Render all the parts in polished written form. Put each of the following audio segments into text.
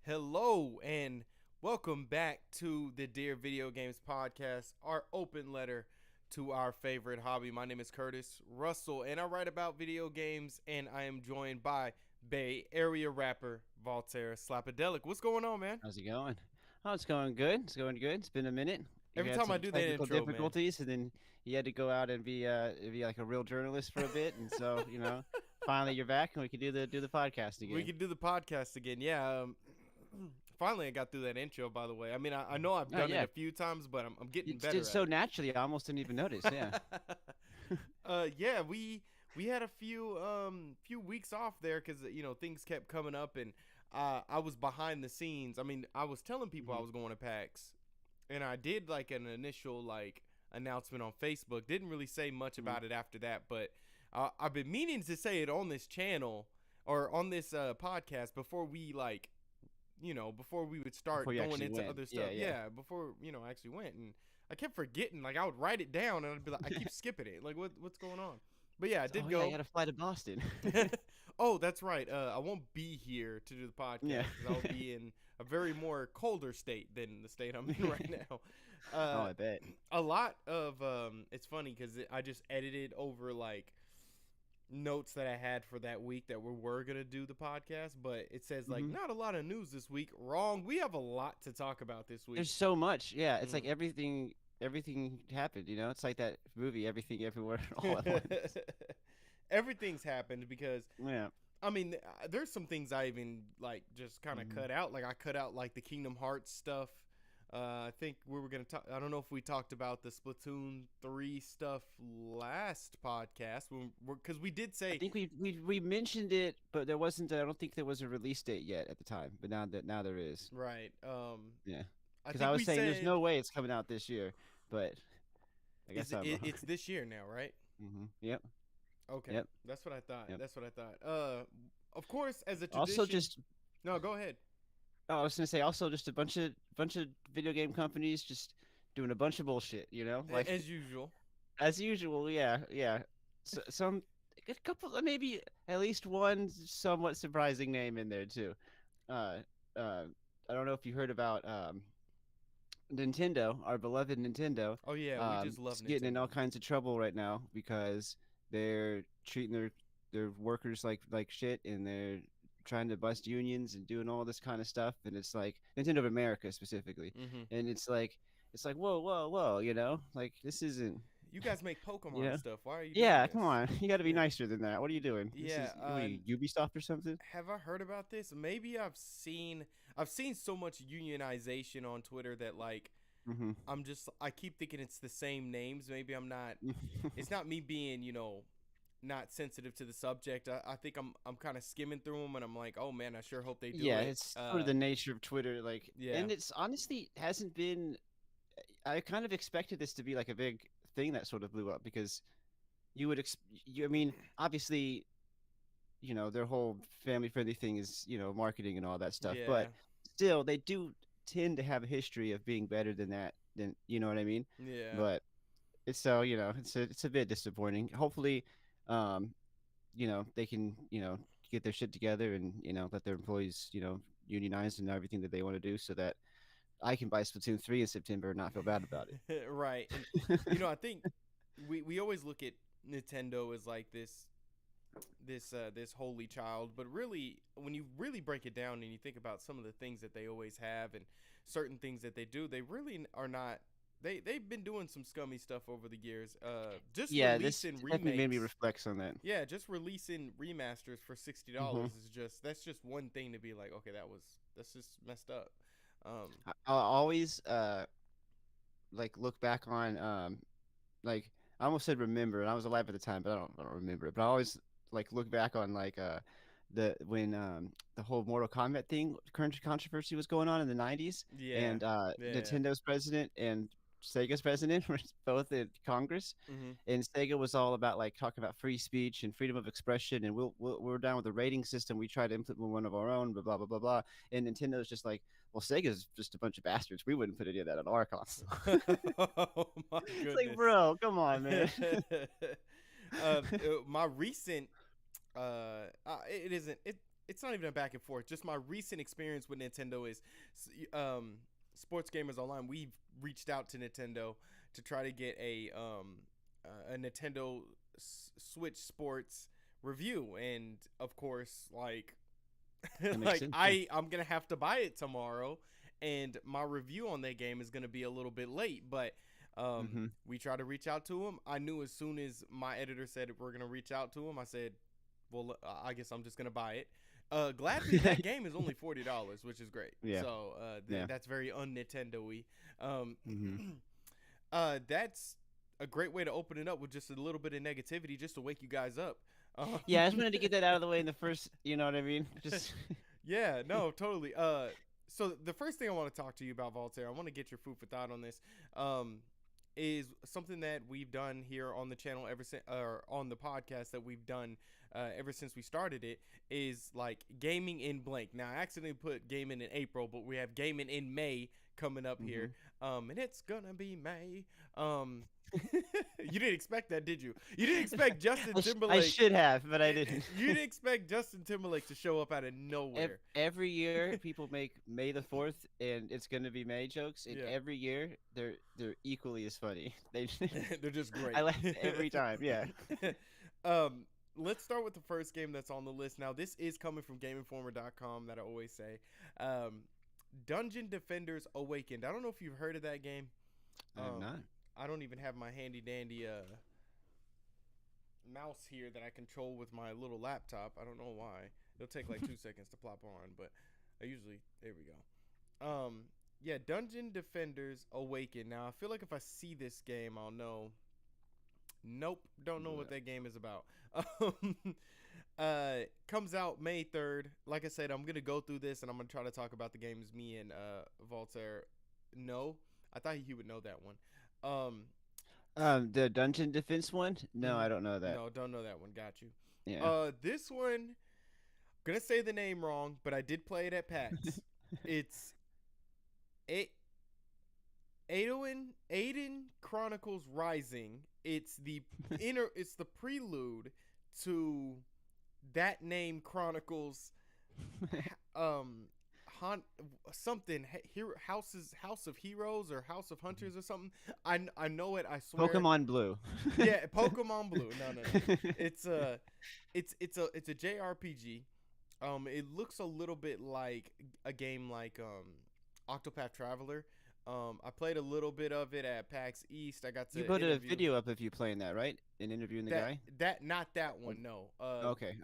Hello and welcome back to the Dear Video Games Podcast, our open letter to our favorite hobby. My name is Curtis Russell and I write about video games, and I am joined by Bay Area rapper Voltaire Slapadelic. What's going on, man? How's it going? Oh, it's going good. It's going good. It's been a minute. You Every had time I some do that technical intro, man. difficulties, and then you had to go out and be like a real journalist for a bit. And so, finally you're back, and we can do the podcast again. We can do the podcast again. Yeah. Finally, I got through that intro, by the way. I mean, I know I've done it a few times, but I'm getting better did at so it. naturally, I almost didn't even notice. Yeah. Yeah, we had a few weeks off there because things kept coming up, and I was behind the scenes. I mean, I was telling people I was going to PAX, and I did like an initial announcement on Facebook. Didn't really say much about it after that, but I've been meaning to say it on this channel or on this podcast before we before we would start going into other stuff. Yeah, before I actually went, and I kept forgetting. Like, I would write it down, and I'd be like, I keep skipping it. Like, what's going on? But yeah, I did go. Yeah, I got to fly to Boston. Oh, that's right. I won't be here to do the podcast because I'll be in a very more colder state than the state I'm in right now. I bet. A lot of it's funny because I just edited over notes that I had for that week that we were gonna do the podcast, but it says not a lot of news this week. Wrong. We have a lot to talk about this week. There's so much. Yeah, it's like everything happened. It's like that movie, Everything Everywhere All at Once. Everything's happened because Yeah. I mean, there's some things I even just kind of cut out. Like, I cut out the Kingdom Hearts stuff. I think we were gonna talk. I don't know if we talked about the Splatoon 3 stuff last podcast, because we did say. I think we mentioned it, but there wasn't. I don't think there was a release date yet at the time. But now there is. Right. Yeah. Because I was saying there's no way it's coming out this year, but I guess it's this year now, right? Yep. Okay. Yep. That's what I thought. Yep. That's what I thought. Of course, as a tradition. Also, just no. Go ahead. Oh, I was gonna say also just a bunch of video game companies just doing a bunch of bullshit, like as usual. As usual, yeah. So, a couple, maybe at least one somewhat surprising name in there too. I don't know if you heard about Nintendo, our beloved Nintendo. Oh yeah, we just love Nintendo. Getting in all kinds of trouble right now because they're treating their workers like shit, and they're trying to bust unions and doing all this kind of stuff. And it's like Nintendo of America specifically, and it's like whoa, like, this isn't. You guys make Pokemon stuff. Why are you? Yeah, come on. You got to be nicer than that. What are you doing? Yeah, what are you, Ubisoft or something? Have I heard about this? Maybe I've seen so much unionization on Twitter that I keep thinking it's the same names. Maybe I'm not. It's not me being not sensitive to the subject. I think I'm kind of skimming through them, and I'm like, oh man, I sure hope they do. Yeah, it's sort of the nature of Twitter. And it's honestly hasn't been. I kind of expected this to be like a big thing that sort of blew up, because you would I mean, obviously, their whole family friendly thing is marketing and all that stuff, but still they do tend to have a history of being better than that. Than, you know what I mean? Yeah. But it's it's a bit disappointing. Hopefully, they can get their shit together and let their employees unionize and everything that they want to do, so that I can buy Splatoon 3 in September and not feel bad about it. Right. And, I think we always look at Nintendo as like this holy child, but really, when you really break it down and you think about some of the things that they always have and certain things that they do, they really are not. They've been doing some scummy stuff over the years. Releasing remakes. Made me reflect on that. Yeah, just releasing remasters for $60 is that's just one thing to be like, okay, that's just messed up. I'll always look back on I almost said remember, and I was alive at the time, but I don't remember it. But I always look back on when the whole Mortal Kombat thing, current controversy was going on in the 90s. Yeah. And Nintendo's president and Sega's president were both in Congress, and Sega was all about talking about free speech and freedom of expression, and we're down with the rating system. We try to implement one of our own, blah blah blah blah blah. And Nintendo's just like, well, Sega's just a bunch of bastards. We wouldn't put any of that on our console. Oh my goodness! It's bro, come on, man. My recent, it isn't. it's not even a back and forth. Just my recent experience with Nintendo is, Sports Gamers Online. We've reached out to Nintendo to try to get a Nintendo Switch Sports review, and of course, like, I'm gonna have to buy it tomorrow, and my review on that game is gonna be a little bit late, but. We tried to reach out to him. I knew as soon as my editor said we're gonna reach out to him, I said, "Well, I guess I'm just gonna buy it." Gladly, that game is only $40, which is great. Yeah. So that's very un-Nintendo-y. That's a great way to open it up with just a little bit of negativity, just to wake you guys up. Yeah, I just wanted to get that out of the way in the first. You know what I mean? Just. Yeah. No. Totally. So the first thing I want to talk to you about, Voltaire, I want to get your food for thought on this. Is something that we've done here on the channel ever since, or on the podcast that we've done ever since we started it, is like gaming in blank. Now, I accidentally put gaming in April, but we have gaming in May coming up here, and it's gonna be May. You didn't expect that, did you? You didn't expect Justin Timberlake. I should have, but I didn't. You didn't expect Justin Timberlake to show up out of nowhere. Every year, people make May the 4th, and it's going to be May jokes. And every year, they're equally as funny. They're just great. I laugh every time. Yeah. Let's start with the first game that's on the list. Now, this is coming from GameInformer.com, that I always say. Dungeon Defenders Awakened. I don't know if you've heard of that game. I have not. I don't even have my handy dandy mouse here that I control with my little laptop. I don't know why. It'll take like 2 seconds to plop on, but I usually, there we go. Yeah, Dungeon Defenders Awaken. Now, I feel like if I see this game, I'll know. Nope, don't know what that game is about. Comes out May 3rd. Like I said, I'm going to go through this, and I'm going to try to talk about the games me and Voltaire know. I thought he would know that one. The Dungeon Defense one? No, I don't know that. No, don't know that one. Got you. Yeah. This one, gonna say the name wrong, but I did play it at PAX. It's Aiden Chronicles Rising. It's the it's the prelude to that name Chronicles. House of Heroes or House of Hunters or something. I know it. I swear. Pokemon Blue. Yeah, Pokemon Blue. No. It's a JRPG. It looks a little bit like a game like Octopath Traveler. I played a little bit of it at PAX East. I got to. You put a video up of you playing that, right? And interviewing the guy. Not that one. No. Okay.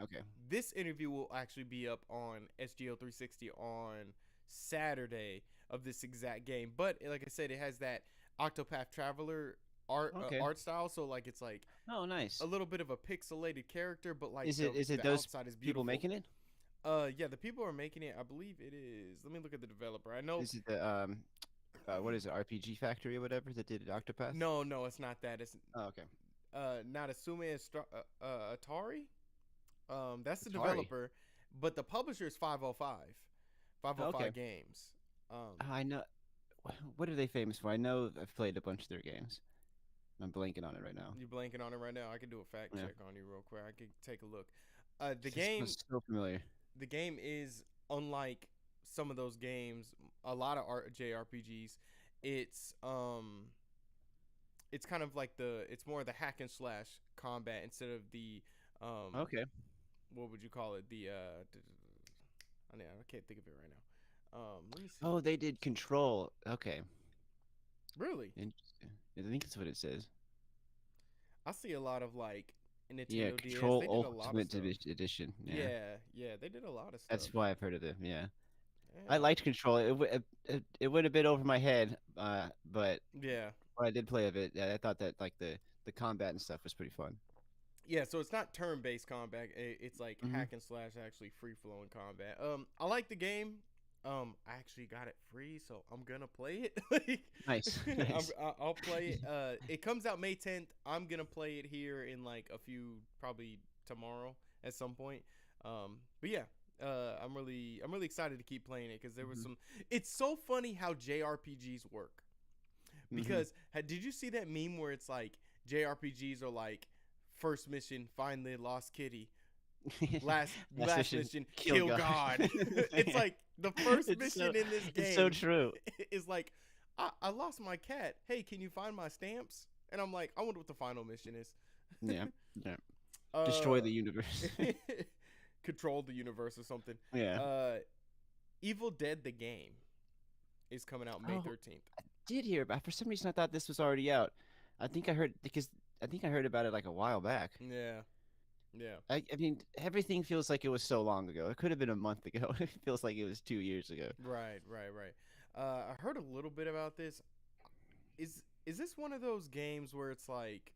This interview will actually be up on SGO 360 on Saturday of this exact game. But like I said, it has that Octopath Traveler art style. So like it's like nice. A little bit of a pixelated character, but like is it those people making it? Yeah, the people are making it. I believe it is. Let me look at the developer. I know. Is it the what is it, RPG Factory or whatever that did Octopath? No, it's not that. It's okay. Not Asume Atari. That's the developer, but the publisher is 505. 505 Games. I know. What are they famous for? I know I've played a bunch of their games. I'm blanking on it right now. You're blanking on it right now? I can do a fact check on you real quick. I can take a look. The game is so familiar. The game is unlike some of those games. A lot of JRPGs. It's kind of like it's more of the hack and slash combat instead of the what would you call it? I can't think of it right now. Let me see. Oh, they did Control. Okay. Really? Interesting. I think that's what it says. I see a lot of like Nintendo Control DS. Ultimate Edition. Yeah, they did a lot of stuff. That's why I've heard of them. Yeah. I liked Control. It went a bit over my head, but yeah, when I did play a bit, I thought that like the combat and stuff was pretty fun. Yeah, so it's not turn-based combat. It's like hack and slash, actually free-flowing combat. I like the game. I actually got it free, so I'm gonna play it. Nice. I'll play it. It comes out May 10th. I'm gonna play it here in like a few, probably tomorrow at some point. But yeah, I'm really excited to keep playing it because there was some. It's so funny how JRPGs work. Because did you see that meme where it's like JRPGs are like first mission, find the lost kitty, Last mission, kill God. It's like the first mission in this game. It's so true. Is like, I lost my cat. Hey, can you find my stamps? And I'm like, I wonder what the final mission is. Yeah. Destroy the universe. Control the universe or something. Yeah. Evil Dead the game is coming out May 13th. I did hear about. For some reason, I thought this was already out. I think I heard about it like a while back. Yeah. I mean, everything feels like it was so long ago. It could have been a month ago. It feels like it was 2 years ago. Right. I heard a little bit about this. Is this one of those games where it's like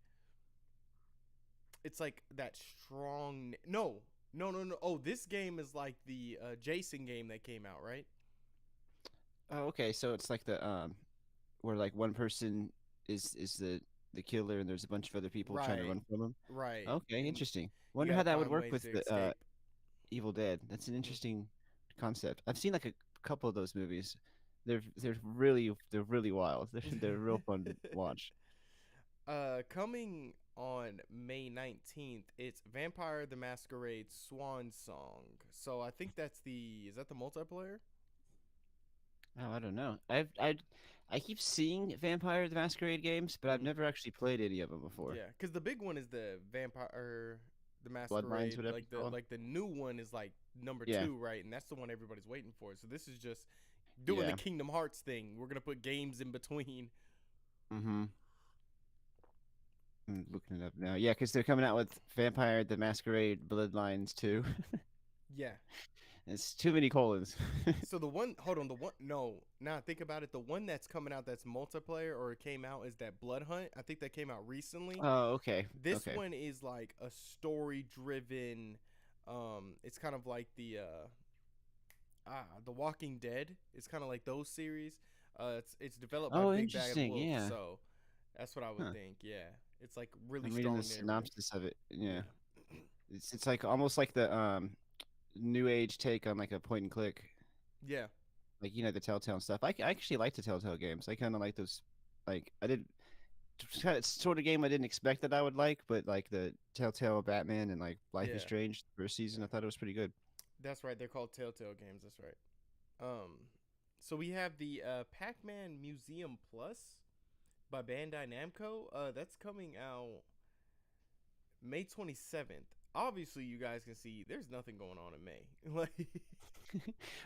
that strong? No. Oh, this game is like the Jason game that came out, right? Oh, okay. So it's like the where like one person is the killer and there's a bunch of other people trying to run from him. Right. Okay, interesting. Wonder how that would work with the Evil Dead. That's an interesting concept. I've seen like a couple of those movies. They're really wild. They're real fun to watch. Coming on May 19th, it's Vampire the Masquerade Swan Song. So I think is that the multiplayer? Oh, I don't know. I keep seeing Vampire the Masquerade games, but I've never actually played any of them before. Yeah, because the big one is the Vampire the Masquerade. Like the new one is like number 2, right? And that's the one everybody's waiting for. So this is just doing the Kingdom Hearts thing. We're gonna put games in between. Mm-hmm. I'm looking it up now. Yeah, because they're coming out with Vampire the Masquerade Bloodlines 2. Yeah. It's too many colons. So now think about it. The one that's coming out that's multiplayer or it came out is that Blood Hunt. I think that came out recently. Oh, okay. This one is like a story-driven. It's kind of like the Walking Dead. It's kind of like those series. It's developed by Big Bad Wolf. Yeah. So that's what I would think. Yeah, it's like really strong. I'm reading the synopsis of it. Yeah. It's like almost like the new age take on like a point and click. Yeah. Like, the Telltale stuff. I actually like the Telltale games. I kind of like those. Like, I did kind of sort of game I didn't expect that I would like, but like the Telltale Batman and like Life is Strange first season, I thought it was pretty good. That's right. They're called Telltale games. That's right. So we have the Pacman Museum Plus by Bandai Namco. That's coming out May 27th. Obviously, you guys can see there's nothing going on in May.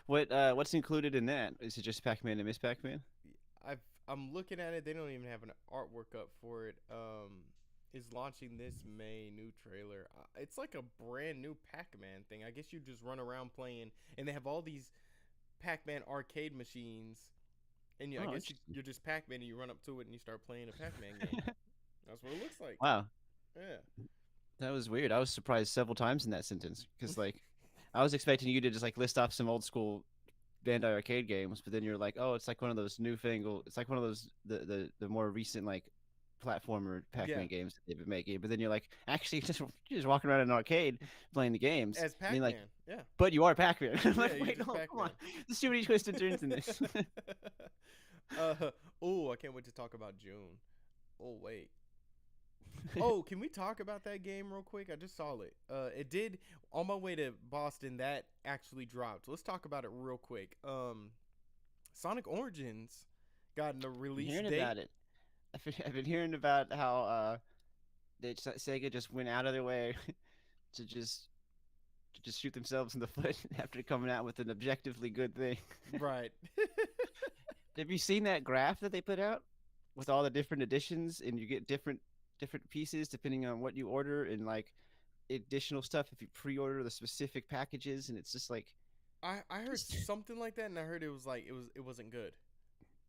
What's included in that? Is it just Pac-Man and Miss Pac-Man? I'm looking at it. They don't even have an artwork up for it. Is launching this May. New trailer. It's like a brand new Pac-Man thing. I guess you just run around playing, and they have all these Pac-Man arcade machines, and I guess you're just Pac-Man, and you run up to it and you start playing a Pac-Man game. That's what it looks like. Wow. Yeah. That was weird. I was surprised several times in that sentence because, like, I was expecting you to just like list off some old school Bandai arcade games, but then you're like, oh, it's like one of those newfangled. It's like one of those the more recent like platformer Pac-Man games that they've been making. But then you're like, actually, you're just walking around an arcade playing the games as Pac-Man. But you are Pac-Man. I'm like, wait, no, Pac-Man. come on. There's too many twists and turns in this. I can't wait to talk about June. Oh wait. Oh, can we talk about that game real quick? I just saw it. It did on my way to Boston. That actually dropped. Let's talk about it real quick. Sonic Origins got a release date. About it. I've been hearing about how Sega just went out of their way to just shoot themselves in the foot after coming out with an objectively good thing. Right. Have you seen that graph that they put out with all the different editions, and you get different pieces depending on what you order, and like additional stuff if you pre-order the specific packages, and it's just like I heard something like that, and I heard it was like it wasn't good.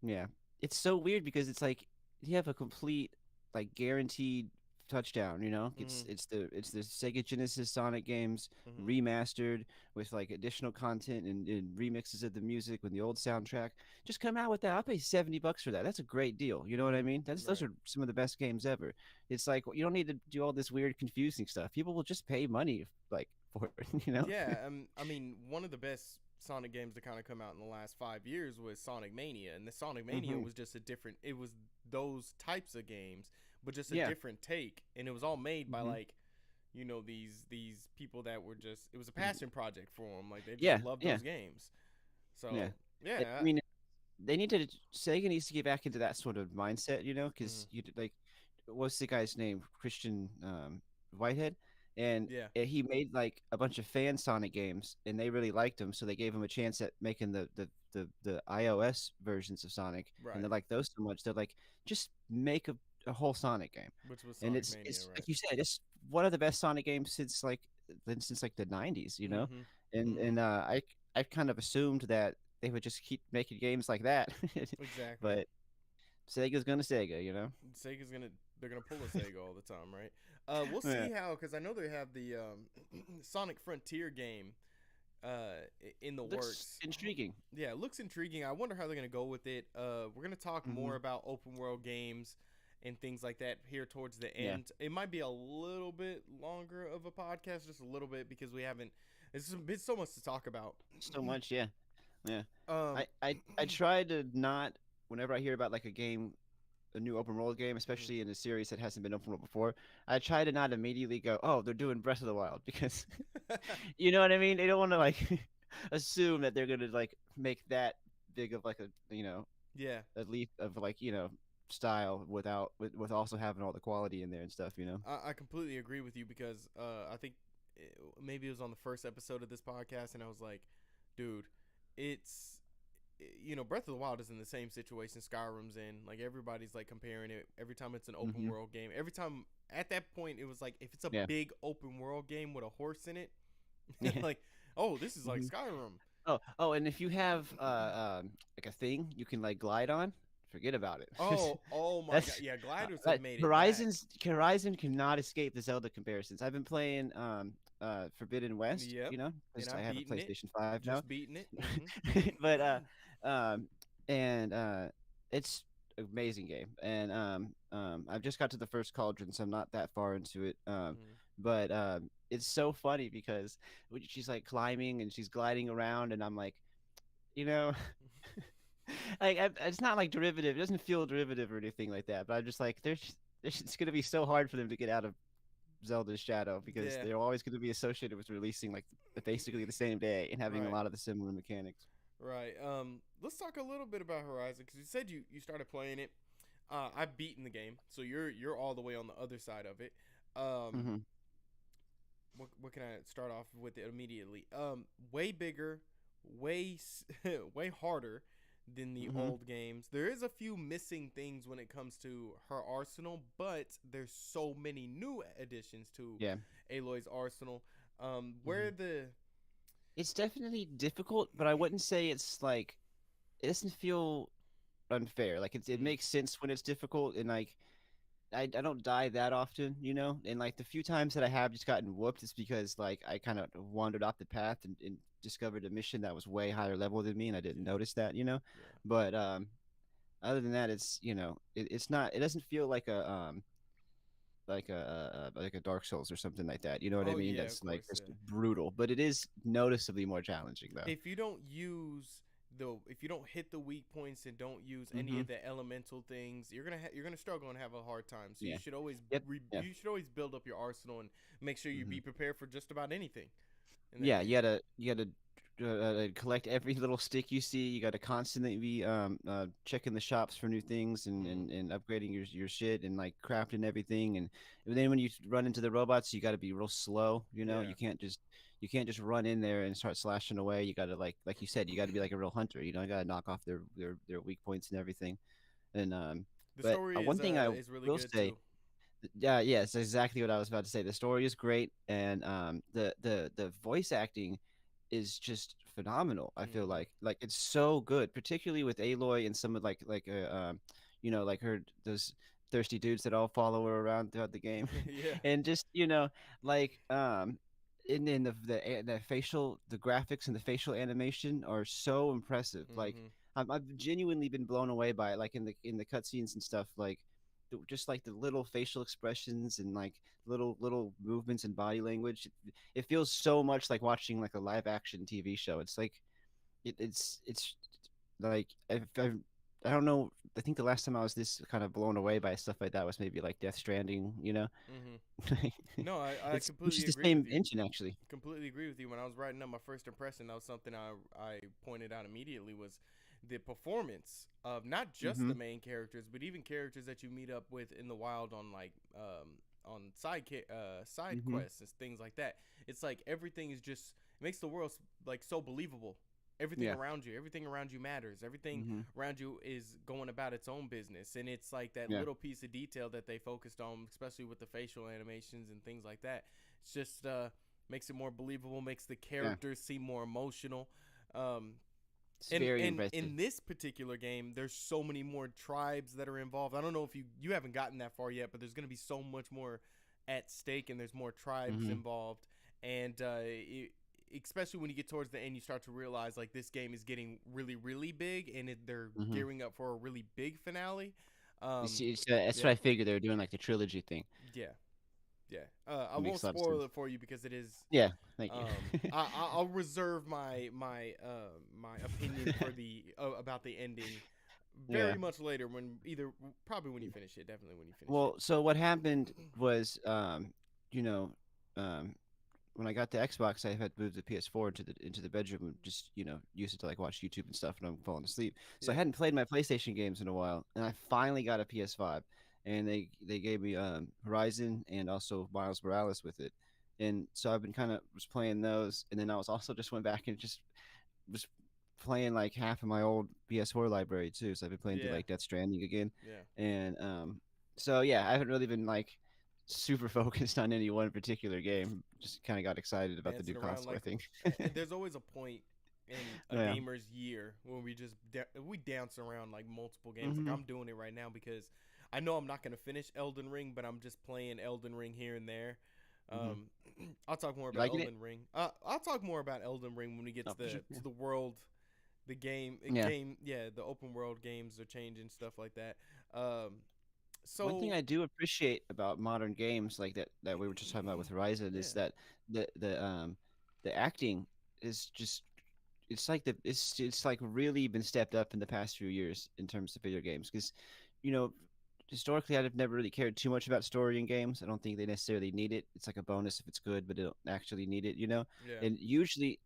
Yeah, it's so weird because it's like you have a complete like guaranteed touchdown, it's the Sega Genesis Sonic games remastered with like additional content and remixes of the music with the old soundtrack. Just come out with that. I'll pay $70 for that. That's a great deal. You know what I mean? Those are some of the best games ever. It's like you don't need to do all this weird confusing stuff. People will just pay money like for it, Yeah, I mean, one of the best Sonic games to kind of come out in the last 5 years was Sonic Mania, and the Sonic Mania was just it was those types of games, but just a different take, and it was all made by like these people that were just, it was a passion project for them. Like they just Yeah, loved yeah, those games. yeah. So I yeah. mean, they need to Sega needs to get back into that sort of mindset, Mhm. because like, what's the guy's name? Christian Whitehead, and Yeah. he made like a bunch of fan Sonic games, and they really liked him, so they gave him a chance at making the iOS versions of Sonic, and they Right. like those so much they're like, just make a whole Sonic game, Which was and Sonic Mania, it's right? like you said, it's one of the best Sonic games since like the 90s, Mhm. and Mhm. I kind of assumed that they would just keep making games like that. Exactly. But Sega's gonna Sega, Sega's gonna they're gonna pull a Sega all the time, right? We'll Yeah. see how, because I know they have the Sonic Frontier game in the Looks works. intriguing. Yeah, it looks intriguing. I wonder how they're gonna go with it. We're gonna talk Hmm. more about open world games and things like that here towards the Yeah, end. It might be a little bit longer of a podcast, just a little bit, because we haven't. It's been so much to talk about. so much. Yeah, yeah. Um, I try to not, whenever I hear about like a new open world game, mhm. especially in a series that hasn't been open world before, I try to not immediately go, oh, they're doing Breath of the Wild, because you know what I mean. They don't want to like assume that they're gonna like make that big of like Yeah, a leap of like style without with also having all the quality in there and stuff. I completely agree with you, because I think maybe it was on the first episode of this podcast, and I was like, dude, it's Breath of the Wild is in the same situation Skyrim's in. Like everybody's like comparing it every time it's an open Hmm. world game. Every time at that point, it was like, if it's a Yeah. big open world game with a horse in it, Yeah. like, oh, this is like Hmm. Skyrim. Oh, and if you have like a thing you can like glide on, forget about it. Oh my god, That's yeah, gliders have made it back. Horizon cannot escape the Zelda comparisons. I've been playing Forbidden West, Yep, and because I I've have a beaten it, PlayStation 5 now. just beaten it. But um and it's an amazing game. And I've just got to the first cauldron, so I'm not that far into it. But it's so funny because when she's like climbing and she's gliding around, and I'm like, you know, like it's not like derivative. It doesn't feel derivative or anything like that. But I'm just like, it's gonna be so hard for them to get out of Zelda's shadow, because Yeah, they're always going to be associated with releasing like basically the same day and having a right. lot of the similar mechanics. Right. Let's talk a little bit about Horizon, because you said you started playing it. I've beaten the game, so you're all the way on the other side of it. Um, Hmm. what can I start off with it immediately? Way bigger, way harder than the Hmm. old games. There is a few missing things when it comes to her arsenal, but there's so many new additions to Yeah. Aloy's arsenal. Hmm. Where the It's definitely difficult, but I wouldn't say it's like, it doesn't feel unfair. Like it mm, makes sense when it's difficult, and like I don't die that often. And like the few times that I have just gotten whooped, it's because like I kind of wandered off the path and discovered a mission that was way higher level than me, and I didn't yeah, notice that. yeah. But other than that, it's not. It doesn't feel like a Dark Souls or something like that. You know what I Oh mean? yeah, of That's like course, just yeah. brutal, but it is noticeably more challenging though. If you don't use if you don't hit the weak points and don't use any Hmm. of the elemental things, you're gonna struggle and have a hard time. So Yeah. Yep. Yeah. you should always build up your arsenal and make sure you Hmm. be prepared for just about anything in that Yeah. game. You gotta collect every little stick you see. You gotta constantly be checking the shops for new things, and, Mm, and, and upgrading your shit, and like crafting everything. And then when you run into the robots, you gotta be real slow. yeah. You can't just run in there and start slashing away. You gotta like you said, you gotta be like a real hunter. You gotta knock off their weak points and everything. And The but story one thing I is really will good say, too. yeah, yeah, it's exactly what I was about to say. The story is great, and the voice acting is just phenomenal. I feel Hmm. like it's so good, particularly with Aloy and some of like her those thirsty dudes that all follow her around throughout the game, Yeah. and just like and then the graphics and the facial animation are so impressive. Like Hmm. I've genuinely been blown away by it, like in the cutscenes and stuff, like just like the little facial expressions and like little movements and body language. It feels so much like watching like a live action TV show. It's like it's like I don't know. I think the last time I was this kind of blown away by stuff like that was maybe like Death Stranding. You know, Hmm. No, I it's which is completely the agree with same you. engine actually. Completely agree with you. When I was writing up my first impression, that was something I pointed out immediately was the performance of not just Mm-hmm. the main characters, but even characters that you meet up with in the wild on like on side Mm-hmm. quests and things like that. It's like everything is just it makes the world like so believable. Yeah. Everything around you matters. Everything Mm-hmm. around you is going about its own business, and it's like that Yeah. little piece of detail that they focused on, especially with the facial animations and things like that. It's just makes it more believable, makes the Yeah. characters seem more emotional. Um, It's and very and impressive. in this particular game, there's so many more tribes that are involved. I don't know if you haven't gotten that far yet, but there's going to be so much more at stake, and there's more tribes Mm-hmm. involved. And especially when you get towards the end, you start to realize like this game is getting really, really big, and they're Mm-hmm. gearing up for a really big finale. That's what Yeah, I figured they were doing, like the trilogy thing. yeah, yeah. I It won't makes a lot of spoil sense. it for you because it is Yeah. Thank you. I'll reserve my opinion for the about the ending Yeah. very much later when either probably when you finish it, definitely when you finish it. Well, so what happened was, you know, um, when I got the Xbox, I had moved the PS4 into the bedroom and just use it to like watch YouTube and stuff, and I'm falling asleep. So I Yeah, hadn't played my PlayStation games in a while, and I finally got a PS5, and they gave me Horizon and also Miles Morales with it, and so I've been kind of was playing those, and then I was also just went back and just was playing like half of my old PS4 library too. So I've been playing through yeah, like Death Stranding again, yeah, and so yeah, I haven't really been like super focused on any one particular game. Just kind of got excited about the new dancing around console, I like think. there's always a point in a Yeah. gamer's year when we dance around like multiple games. Like Hmm. I'm doing it right now because I know I'm not gonna finish Elden Ring, but I'm just playing Elden Ring here and there. Hmm. Um, I'll talk more You about liking it? Elden Ring. I'll talk more about Elden Ring when we get Oh, to for sure. the world, the Yeah. game. Yeah, the open world games are changing stuff like that. Um, One thing so I do appreciate about modern games like that we were just talking about with Horizon is yeah, that the acting is just it's like really been stepped up in the past few years in terms of video games because you know historically I've never really cared too much about story in games. I don't think they necessarily need it. It's like a bonus if it's good, but they don't actually need it. yeah, And usually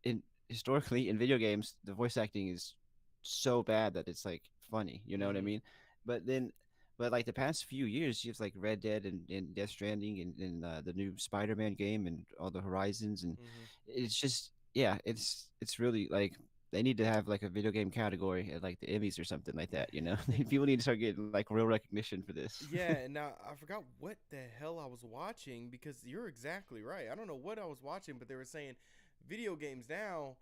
in historically in video games the voice acting is so bad that it's like funny, you know what I mm-hmm, mean? But then but like the past few years you have like Red Dead and Death Stranding and the new Spider-Man game and all the Horizons, and mm-hmm. it's just yeah, it's really like they need to have like a video game category at like the Emmys or something like that. People need to start getting like real recognition for this. Yeah, and now I forgot what the hell I was watching because you're exactly right. I don't know what I was watching, but they were saying video games now,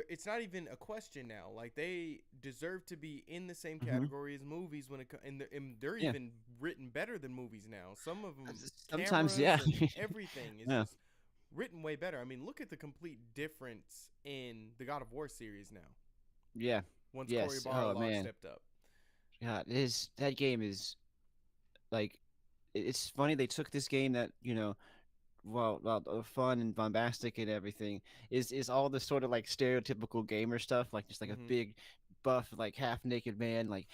it's not even a question now. Like they deserve to be in the same Hmm. category as movies and they're Yeah. even written better than movies now. Some of them Sometimes, cameras yeah. and everything is Yeah. just written way better. I mean, look at the complete difference in the God of War series now. Yeah. Once Cory Yes. Oh Barlog man. stepped up. God, that game is like it's funny they took this game that well, fun and bombastic and everything is all the sort of like stereotypical gamer stuff, like just like a Hmm. big buff like half naked man like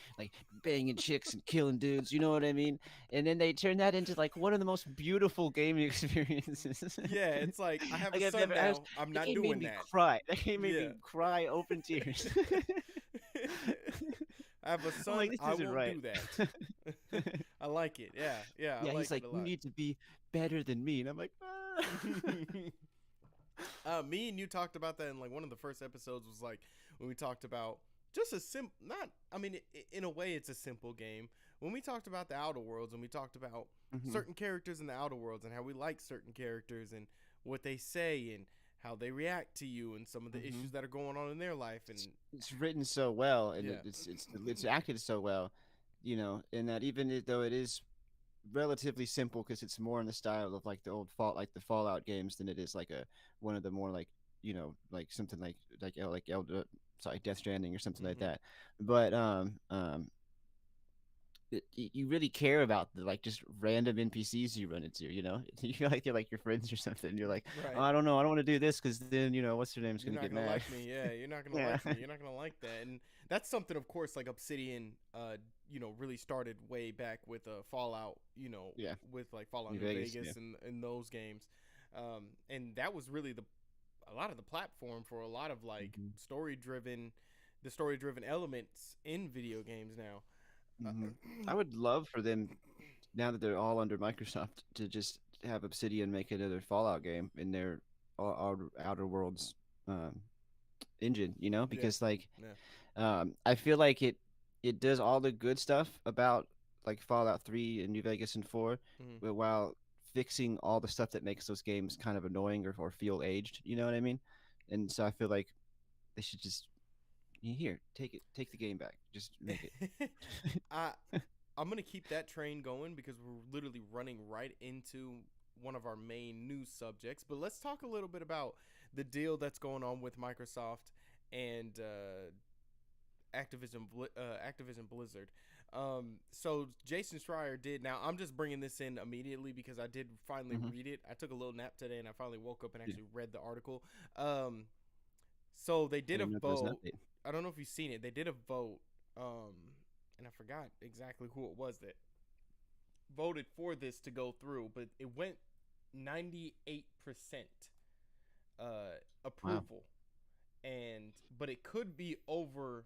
banging chicks and killing dudes, you know what I mean? And then they turn that into like one of the most beautiful gaming experiences. Yeah, it's like I have a Like I've son never I was, now. I'm that not game made doing me that. cry. That game made Yeah. me cry open tears. I have a I'm son. like, this I isn't won't right. do that. I like it. Yeah, yeah, I Yeah, he's like it like, a you lot. need to be better than me, and I'm like, Me and you talked about that in like one of the first episodes was like when we talked about just a simple not I mean in a way it's a simple game when we talked about the outer worlds and we talked about hmm. certain characters in the outer worlds and how we like certain characters and what they say and how they react to you and some of the Hmm. issues that are going on in their life and It's written so well, and yeah. it's acted so well, and that though it is relatively simple because it's more in the style of like the Fallout games than it is like a one of the more like like something like Elder sorry Death Stranding or something like Mhm. that. But you really care about the like just random NPCs you run into. You know, you feel like they're like your friends or something. You're like, oh, Right. I don't know, I don't want to do this because then what's her name's You're gonna not get gonna mad. like me, yeah. You're not gonna Yeah. like me. You're not gonna like that, and that's something, of course, like Obsidian, really started way back with Fallout, Yeah. with like Fallout New New Vegas. Yeah. Vegas and those games, and that was really a lot of the platform for a lot of like Hmm. the story driven elements in video games now. Hmm. I would love for them now that they're all under Microsoft to just have Obsidian make another Fallout game in their Outer Worlds um, engine. You know, Yeah, because like yeah. I feel like it does all the good stuff about like Fallout 3 and New Vegas and 4, Mm-hmm. but while fixing all the stuff that makes those games kind of annoying or feel aged. You know what I mean? And so I feel like they should just here take the game back, just make it. I I'm gonna keep that train going because we're literally running right into one of our main news subjects. But let's talk a little bit about the deal that's going on with Microsoft and Activision Blizzard. So Jason Schreier did. Now I'm just bringing this in immediately because I did finally Hmm. read it. I took a little nap today and I finally woke up and Yeah. actually read the article. Um, so they I did a didn't know there was an vote. update. I don't know if you've seen it. They did a vote, and I forgot exactly who it was that voted for this to go through, but it went 98% Wow. approval, and but it could be over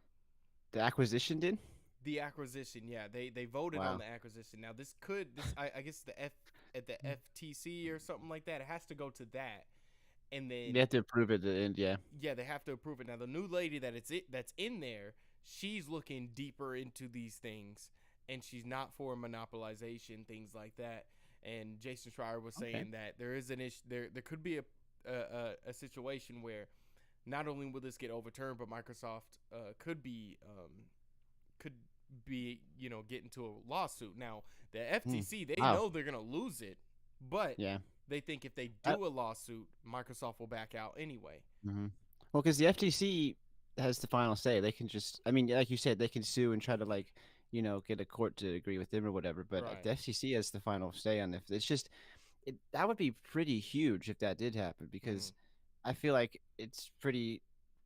The acquisition did. the acquisition. Yeah, they voted on Wow. the acquisition. Now I guess the FTC or something like that. It has to go to that, and You then have to approve it. And yeah. yeah, they have to approve it. Now the new lady that's in there, she's looking deeper into these things, and she's not for monopolization, things like that. And Jason Schreier was Okay. saying that there is an issue. There could be a situation where not only will this get overturned, but Microsoft could be get into a lawsuit. Now the Mm. FTC, they Wow. know they're gonna lose it, but Yeah. they think if they I, do a lawsuit, Microsoft will back out anyway. hmm Well, because the FTC has the final say. They can just, I mean, like you said, they can sue and try to like, get a court to agree with them or whatever. But Right. the FTC has the final say on this. It's just, that would be pretty huge if that did happen Mm-hmm. because I feel like it's pretty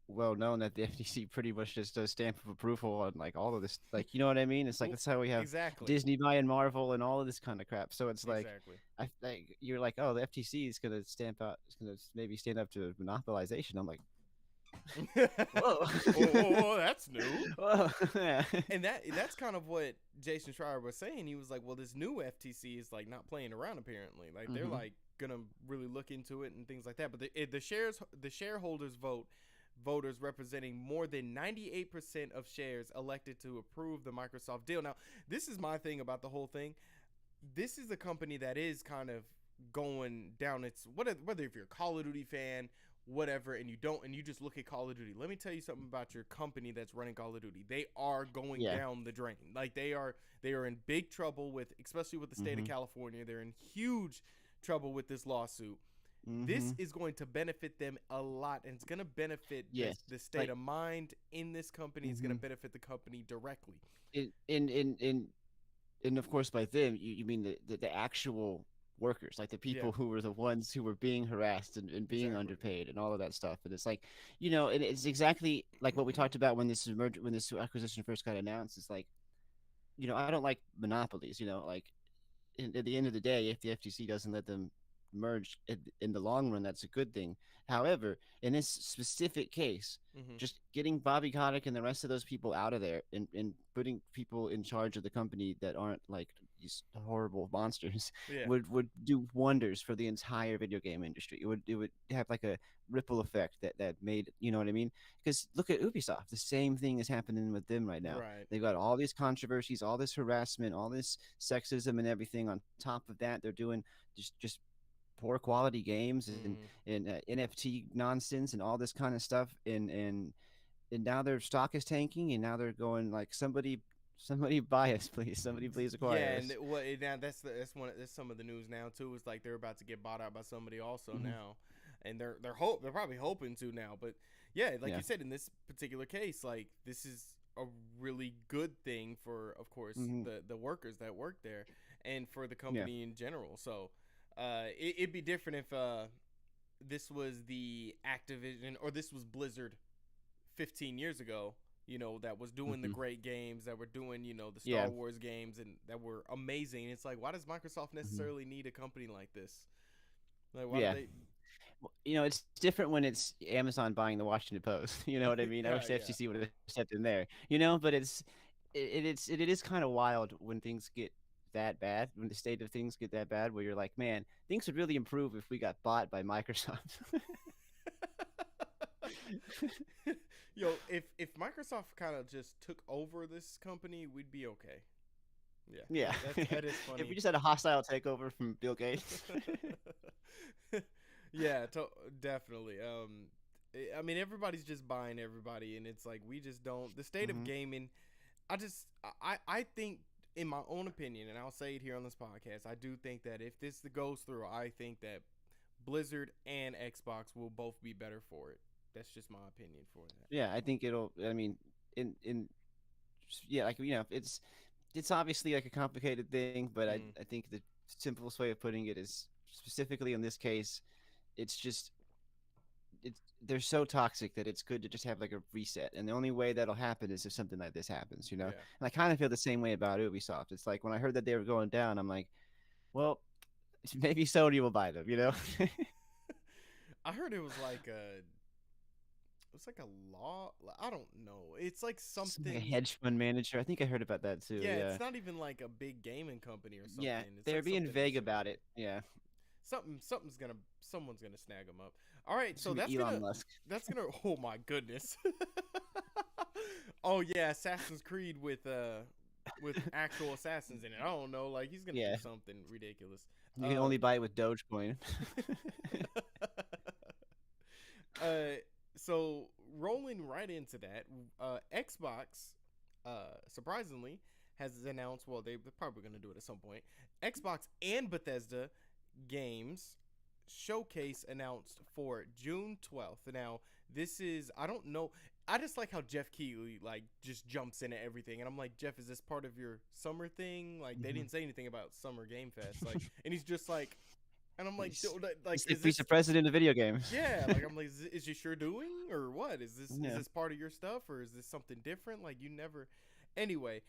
well known that the FTC pretty much just does stamp of approval on like all of this. Like, you know what I mean? It's like Well, that's how we have exactly. Disney buying Marvel and all of this kind of crap. So it's like, Exactly. I like you're like, oh, the FTC is gonna stamp out, it's gonna maybe stand up to monopolization. I'm like, whoa, Oh, that's new. whoa, yeah. And that's kind of what Jason Schreier was saying. He was like, "Well, this new FTC is like not playing around. Apparently, like they're Hmm. like gonna really look into it and things like that." But the shareholders voters representing more than 98% of shares elected to approve the Microsoft deal. Now, this is my thing about the whole thing. This is a company that is kind of going down its whether if you're a Call of Duty fan, whatever, and you just look at Call of Duty. Let me tell you something about your company that's running Call of Duty. They are going Yeah. down the drain. Like they are in big trouble with, especially with the state of Hmm. California. They're in huge trouble with this lawsuit. This Hmm. is going to benefit them a lot, and it's going to benefit Yes. the state Like, of mind in this company. It's going to benefit the company directly. and of course by them you mean the actual workers, like the Yeah, people who were the ones who were being harassed and being exactly. underpaid and all of that stuff. And it's like, and it's exactly like what we talked about when when this acquisition first got announced. It's like, I don't like monopolies, like at the end of the day, if the FTC doesn't let them merge in the long run, that's a good thing. However, in this specific case, Hmm. just getting Bobby Kotick and the rest of those people out of there and putting people in charge of the company that aren't like these horrible monsters Yeah. would do wonders for the entire video game industry. It would have like a ripple effect that made, you know what I mean? Because look at Ubisoft, the same thing is happening with them right now. Right. They've got all these controversies, all this harassment, all this sexism and everything. On top of that, they're doing just poor quality games and Hmm. NFT nonsense and all this kind of stuff. And now their stock is tanking, and now they're going like, somebody buy us, please. Somebody please Yeah, acquire and us. what now that's some of the news now too. It's like they're about to get bought out by somebody also Hmm. now, and they're probably hoping to now. But yeah, like Yeah. you said, in this particular case, like this is a really good thing for, of course, Mm-hmm. the workers that work there, and for the Yeah. company in general. So, it'd be different if this was the Activision, or this was Blizzard 15 years ago. That was doing the Mm-hmm. great games, that were doing the Yeah. Star Wars games, and that were amazing. It's like, why does Microsoft Mm-hmm. necessarily need a company like this? Like, why do Yeah. they? It's different when it's Amazon buying the Washington Post. You know what I mean? I Yeah, wish the yeah. FCC would have stepped in there. But it is kind of wild when things get that bad, when the state of things get that bad, where you're like, man, things would really improve if we got bought by Microsoft. Yo, if Microsoft kind of just took over this company, we'd be okay. Yeah, Yeah. that is If we funny. just had a hostile takeover from Bill Gates. Yeah, definitely. I mean, everybody's just buying everybody, and it's like we just don't. The state of Hmm. gaming, I think, in my own opinion, and I'll say it here on this podcast, I do think that if this goes through, I think that Blizzard and Xbox will both be better for it. That's just my opinion for that. Yeah, I think it'll. I mean, in yeah, like it's obviously like a complicated thing, but Mm. I think the simplest way of putting it is specifically in this case, it's just it's they're so toxic that it's good to just have like a reset. And the only way that'll happen is if something like this happens, you know? Yeah. And I kind of feel the same way about Ubisoft. It's like when I heard that they were going down, I'm like, well, maybe Sony will buy them, you know? I heard it was like a law. I don't know. It's like Something like a something. hedge fund manager. I think I heard about that too. Yeah, Yeah. it's not even like a big gaming company or Yeah. something. It's They're like being something vague small. about it. Yeah. Someone's gonna snag them up. All right, It's so gonna be Elon Musk. that's gonna. Oh my goodness. Oh yeah, Assassin's Creed with actual assassins in it. I don't know. Like, he's gonna do Yeah. something ridiculous. You can only buy it with Dogecoin. uh, so rolling right into that, Xbox, surprisingly, has announced. Well, they're probably going to do it at some point. Xbox and Bethesda games showcase announced for June 12th. Now, this is, I don't know. I just like how Jeff Keighley like just jumps into everything, and I'm like, Jeff, is this part of your summer thing? Like, they didn't say anything about Summer Game Fest, like, and he's just like, and I'm like, like, He's the is this? president of video games. Yeah, like, I'm like, is this your doing or what? Is Yeah. this part of your stuff, or is this something different? Like, you never. Anyway,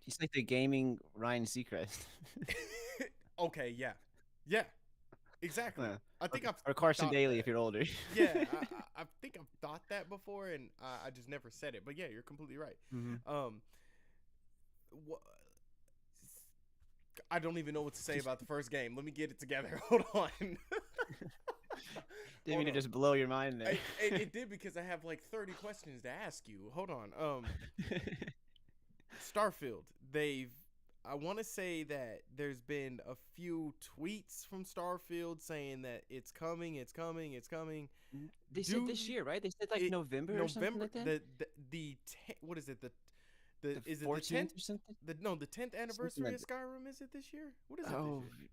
He's like the gaming Ryan Seacrest. okay, yeah, exactly. Yeah. I think I've Or Carson thought Daly that. if you're older. Yeah, I think I've thought that before, and I just never said it. But yeah, you're completely right. Mm-hmm. Wha- I don't even know what to say about the first game. Let me get it together. Hold on. Didn't mean to just blow your mind there. It did, because I have like 30 questions to ask you. Hold on. Starfield. I want to say that there's been a few tweets from Starfield saying that it's coming, it's coming, it's coming. They said this year, right? They said like November or something like that. What is it? The Is it 14th the 10th? or something? The 10th anniversary like of Skyrim, is it this year? What is it Oh, this year?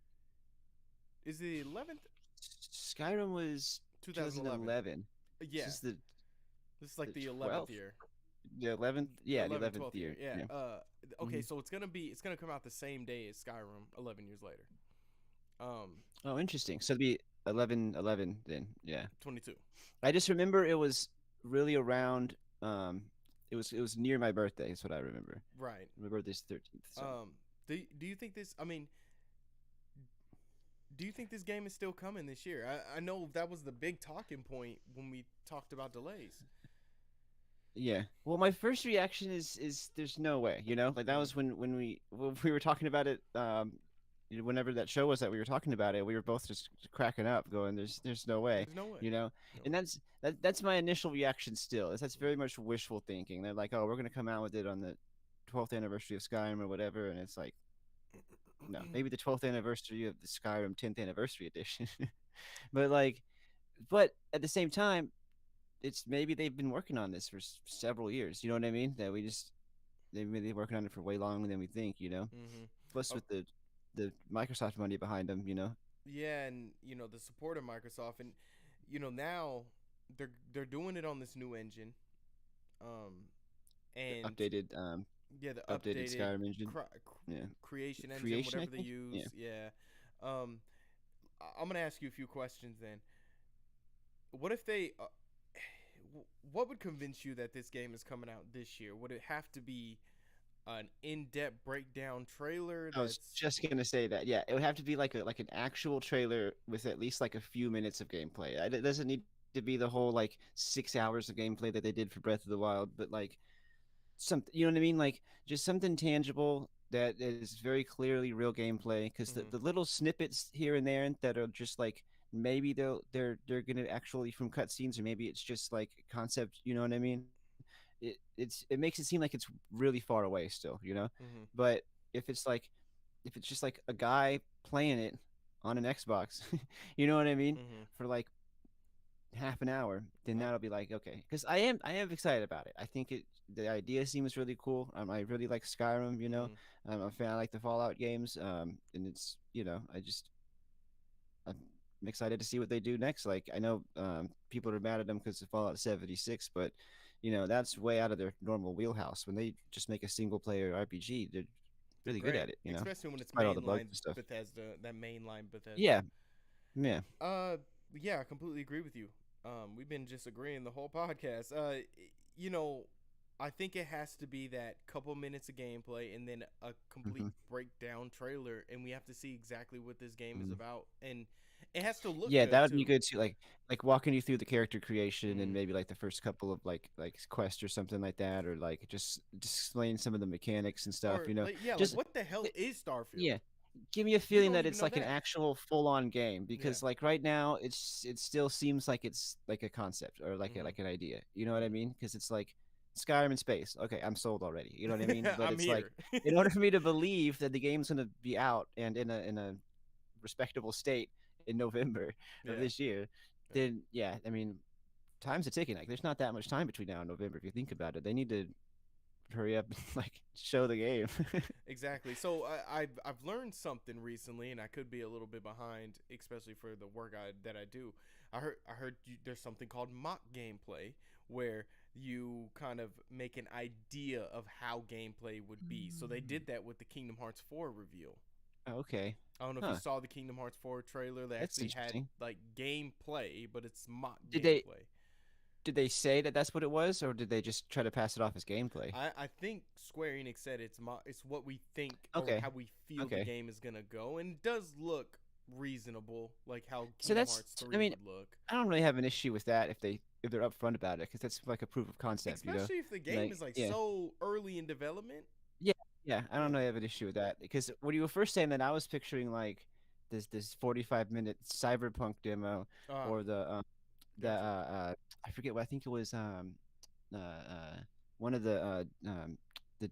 Is it 11th? Skyrim was 2011. Yeah. This This is like the 11th 12th? year. The 11th? Yeah, the 11th 12th year. Yeah. Okay, Mhm. so it's gonna come out the same day as Skyrim 11 years later. Oh, interesting. So it'd be 11/11 then. Yeah. 22. I just remember it was really around. It was near my birthday. Is what I remember. Right. My birthday's 13th. So. Do you think this? I mean, do you think this game is still coming this year? I know that was the big talking point when we talked about delays. Yeah. Well, my first reaction is there's no way. You know, like that was when we were talking about it. Whenever that show was that we were talking about it, we were both just cracking up, going, "There's no way." There's no way. You know, No. and that's my initial reaction. Still, that's very much wishful thinking. They're like, "Oh, we're gonna come out with it on the 12th anniversary of Skyrim or whatever," and it's like, no, maybe the 12th anniversary of the Skyrim 10th anniversary edition. but at the same time, it's maybe they've been working on this for several years. You know what I mean? That they've been working on it for way longer than we think. You know, Mm-hmm. plus with the Microsoft money behind them. You know. Yeah, and the support of Microsoft, and now they're doing it on this new engine. and Updated yeah, the updated updated Skyrim engine. Yeah, creation engine, creation, I whatever they think. Yeah. use. Yeah. Um, I'm gonna ask you a few questions then. What if they? What would convince you that this game is coming out this year? Would it have to be an in-depth breakdown trailer I was that's just gonna say that. Yeah, it would have to be like an actual trailer with at least like a few minutes of gameplay. It doesn't need to be the whole like 6 hours of gameplay that they did for Breath of the Wild, but like something, you know what I mean? Like just something tangible that is very clearly real gameplay. Because mm-hmm, the little snippets here and there that are just like maybe they're gonna actually from cutscenes, or maybe it's just like concept. You know what I mean? It makes it seem like it's really far away still. You know, mm-hmm, but if it's just like a guy playing it on an Xbox, you know what I mean, mm-hmm. for like half an hour, then that'll be like okay. Because I am excited about it. I think the idea seems really cool. I really like Skyrim. You know, Mm-hmm. I'm a fan. I like the Fallout games. And it's I'm excited to see what they do next. Like I know people are mad at them because of Fallout 76, but that's way out of their normal wheelhouse. When they just make a single player RPG, they're They're really good great, at it. especially when it's Despite all the bugs mainline and stuff. Bethesda. That mainline Yeah, Bethesda. yeah. Uh, yeah, I completely agree with you. We've been just agreeing the whole podcast. You know, I think it has to be that couple minutes of gameplay and then a complete Hmm. breakdown trailer, and we have to see exactly what this game is Hmm. about, and it has to look Yeah, good that would be too. good too. Like walking you through the character creation and Mm-hmm. maybe like the first couple of like quests or something like that, or like just explain some of the mechanics and stuff. Or like, yeah, like Just what the hell is Starfield? yeah, give me a You feeling don't that even it's know like an that. actual full-on game, Yeah. because like right now it still seems like it's like a concept or Mm-hmm. like an idea. You know what I mean? Because it's like Skyrim in space. Okay, I'm sold already. You know what I mean? But I'm it's like here. in order for me to believe that the game's gonna be out and in a respectable state in November of Yeah. this year, Yeah. then yeah, I mean, time's a ticking. Like there's not that much time between now and November if you think about it. They need to hurry up and like show the game. Exactly. So I've learned something recently, and I could be a little bit behind, especially for the work that I do. I heard there's something called mock gameplay where you kind of make an idea of how gameplay would be. So they did that with the Kingdom Hearts 4 reveal. Okay. I don't know if you Huh. saw the Kingdom Hearts 4 trailer. They That's actually had interesting. like gameplay, but it's mock Did they gameplay. did they say that that's what it was, or did they just try to pass it off as gameplay? I think Square Enix said it's what we think or Okay. how we feel the Okay. game is gonna go, and it does look reasonable, like how So Kingdom that's Hearts I 3 mean, would look. I don't really have an issue with that if they're upfront about it, because that's like a proof of concept, you know? Especially if the game Like is like yeah. so early in development. Yeah, yeah, I Yeah. don't really have an issue with that, because when you were first saying that, I was picturing like this 45-minute cyberpunk demo, Ah, or gotcha. I forget what, I think it was one of the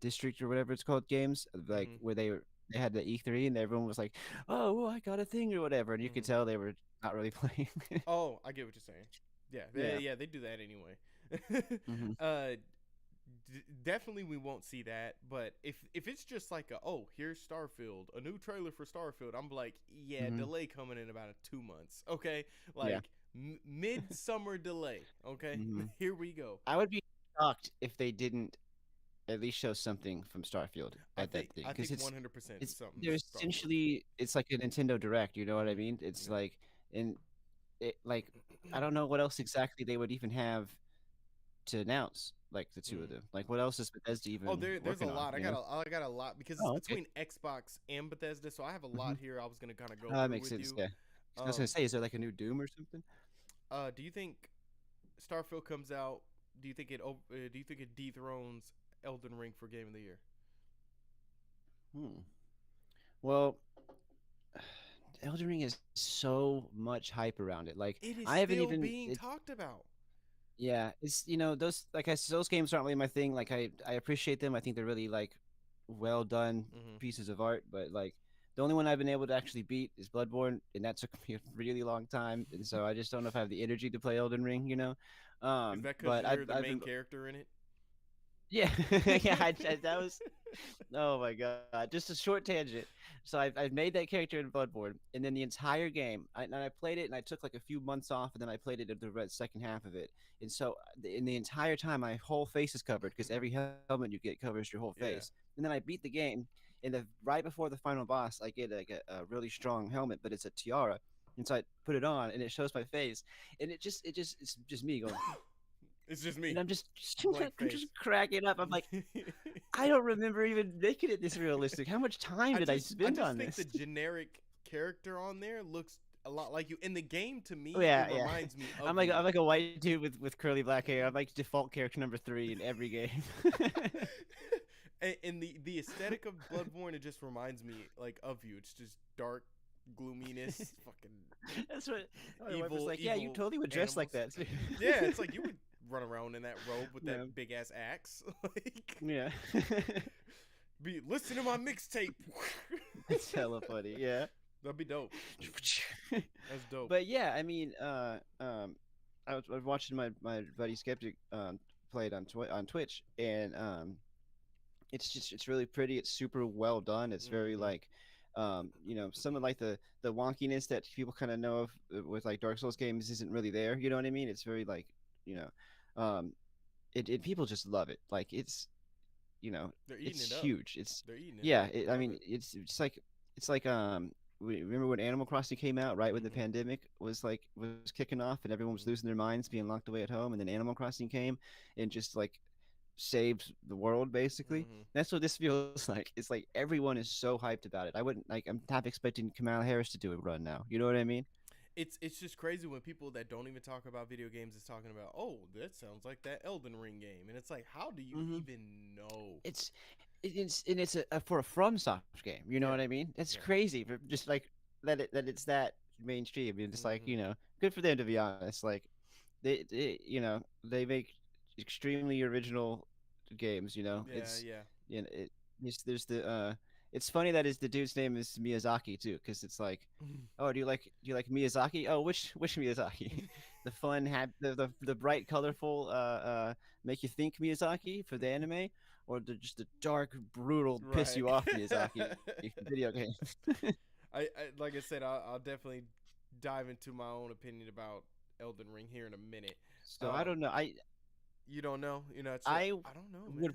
district or whatever it's called games, like Mhm. where they had the E3 and everyone was like, oh, well, I got a thing or whatever, and you could Mhm. tell they were not really playing. Oh, I get what you're saying. Yeah, Yeah. yeah, they do that anyway. Hmm. uh, definitely we won't see that. But if it's just like oh, here's Starfield, a new trailer for Starfield, I'm like, yeah, Hmm. delay coming in about 2 months. Okay, Yeah. like mid-summer delay. Okay, Hmm. here we go. I would be shocked if they didn't at least show something from Starfield I at that think thing, I because think 100% it's something they're Starfield. essentially it's like a Nintendo Direct, you know what I Hmm. mean? It's Yeah. like, and it like I don't know what else exactly they would even have to announce, like the two of Hmm. them. Like what else is Bethesda Oh, even there's a working on, lot. you know? I got a lot because it's Oh, okay. between Xbox and Bethesda, so I have a Hmm. lot here. I was gonna kind of go That through makes with sense. you. Yeah. I was gonna Um, say, is there like a new Doom or something? do you think Starfield comes out? Do you think it dethrones Elden Ring for Game of the Year? Hmm. Well, Elden Ring is so much hype around it. Like It is I haven't still even being talked about. yeah, it's those, like I said, those games aren't really my thing. Like I appreciate them. I think they're really like well done Hmm. pieces of art, but like the only one I've been able to actually beat is Bloodborne, and that took me a really long time. And so I just don't know if I have the energy to play Elden Ring, you know. Is that because But you're the I've main been character in it? Yeah, yeah. That was. Oh my god! Just a short tangent. So I made that character in Bloodborne, and then the entire game, and I played it, and I took like a few months off, and then I played it at the second half of it. And so in the entire time, my whole face is covered because every helmet you get covers your whole face. Yeah. And then I beat the game, and right before the final boss, I get like a really strong helmet, but it's a tiara. And so I put it on, and it shows my face, and it's just me going. It's just And me. I'm just Blank I'm face. just cracking up. I'm like, I don't remember even making it this realistic. How much time did I I spend just on think this? the generic character on there looks a lot like you. In the game, to me, Oh, it yeah, yeah. reminds me I'm of you. like a white dude with curly black hair. I'm like default character number 3 in every game. And the aesthetic of Bloodborne, it just reminds me like of you. It's just dark gloominess, fucking That's what my wife evil. was like. Yeah, you evil totally would dress like animals. that too. Yeah, it's like you would run around in that robe with Yeah. that big ass axe. Like, Yeah. listen to my mixtape. It's hella funny. Yeah. That'd be dope. That's dope. But yeah, I mean, I was watching my buddy Skeptic play it on Twitch, and it's really pretty. It's super well done. It's very Mhm. like, some of like the wonkiness that people kind of know of with like Dark Souls games isn't really there. You know what I mean? It's very like, you know, it people just love it. Like They're eating it's it up. huge. It's They're eating it yeah. up. I I love mean, it. it's like remember when Animal Crossing came out, right when the Mhm. pandemic was kicking off and everyone was losing their minds, being locked away at home, and then Animal Crossing came and just like saved the world basically. Mhm. That's what this feels like. It's like everyone is so hyped about it. I wouldn't like. I'm half expecting Kamala Harris to do a run now. You know what I mean? It's just crazy when people that don't even talk about video games is talking about, oh, that sounds like that Elden Ring game, and it's like, how do you Hmm. even know? It's for a FromSoft game. You know Yeah, what I mean? It's yeah. crazy, but just like that it's that mainstream. And just like, Mhm. good for them, to be honest. Like they make extremely original games. Yeah, yeah. It there's the it's funny that the dude's name is Miyazaki too, because it's like, oh, do you like Miyazaki? Oh, which Miyazaki? The fun, the bright, colorful, make you think Miyazaki for the anime, or just the dark, brutal, piss Right. you off Miyazaki video game. I like I said, I'll definitely dive into my own opinion about Elden Ring here in a minute. So I don't know. You don't know, it's I I don't know, man.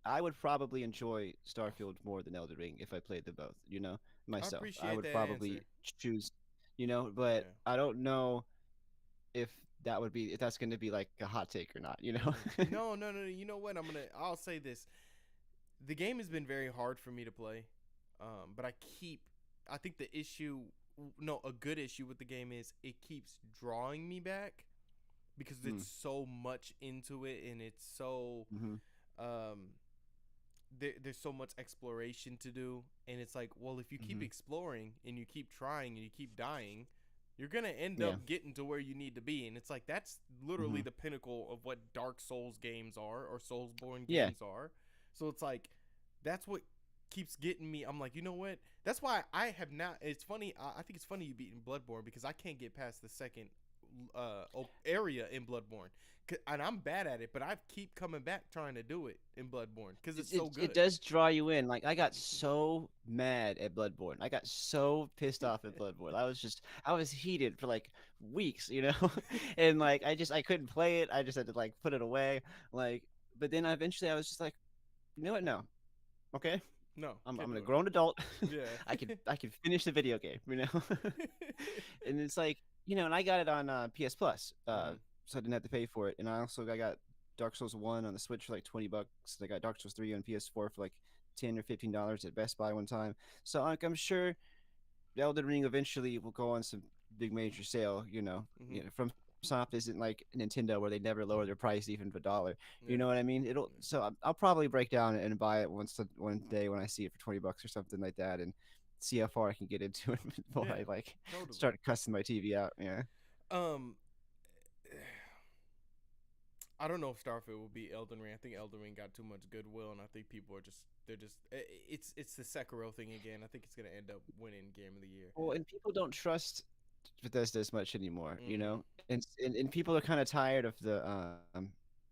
I would probably enjoy Starfield more than Elden Ring if I played them both, I myself. I appreciate would that probably answer. choose, but Yeah. I don't know if if that's going to be like a hot take or not. No, no, no, no. You know what? I'll say this. The game has been very hard for me to play. But I think the issue, no, a good issue with the game is it keeps drawing me back because Mm, it's so much into it, and it's so mm-hmm, um there's so much exploration to do, and it's like, well, if you keep mm-hmm. exploring and you keep trying and you keep dying, you're gonna end Yeah. up getting to where you need to be. And it's like, that's literally Mm-hmm. the pinnacle of what Dark Souls games are, or Soulsborne Yeah. games are. So it's like, that's what keeps getting me. I'm like, you know what, that's why I have not. It's funny, I think it's funny you beating Bloodborne, because I can't get past the second area in Bloodborne, and I'm bad at it, but I keep coming back trying to do it in Bloodborne because It, it's it so it good. does draw you in. Like I got so mad at Bloodborne. I got so pissed off at Bloodborne. I was heated for like weeks. And like I couldn't play it. I just had to like put it away. Like, but then eventually I was just like, you know what? No, okay. No, can't I'm do a it. grown adult. Yeah. I can finish the video game. And it's like, and I got it on PS Plus, Mhm. so I didn't have to pay for it. And I got Dark Souls 1 on the Switch for like $20. I got Dark Souls 3 on PS4 for like $10 or $15 at Best Buy one time. So like, I'm sure Elden Ring eventually will go on some big major sale. Mhm. From Soft isn't like Nintendo where they never lower their price even for $1. You know Yeah. what I mean? So I'll probably break down and buy it one day when I see it for $20 or something like that, and see how far I can get into it before Yeah. I like Totally. start cussing my TV out. Yeah. Um, I don't know if Starfield will beat Elden Ring. I think Elden Ring got too much goodwill, and I think people are just they're just it's the Sekiro thing again. I think it's gonna end up winning Game of the Year. Well, and people don't trust Bethesda as much anymore, Mhm. and people are kind of tired of the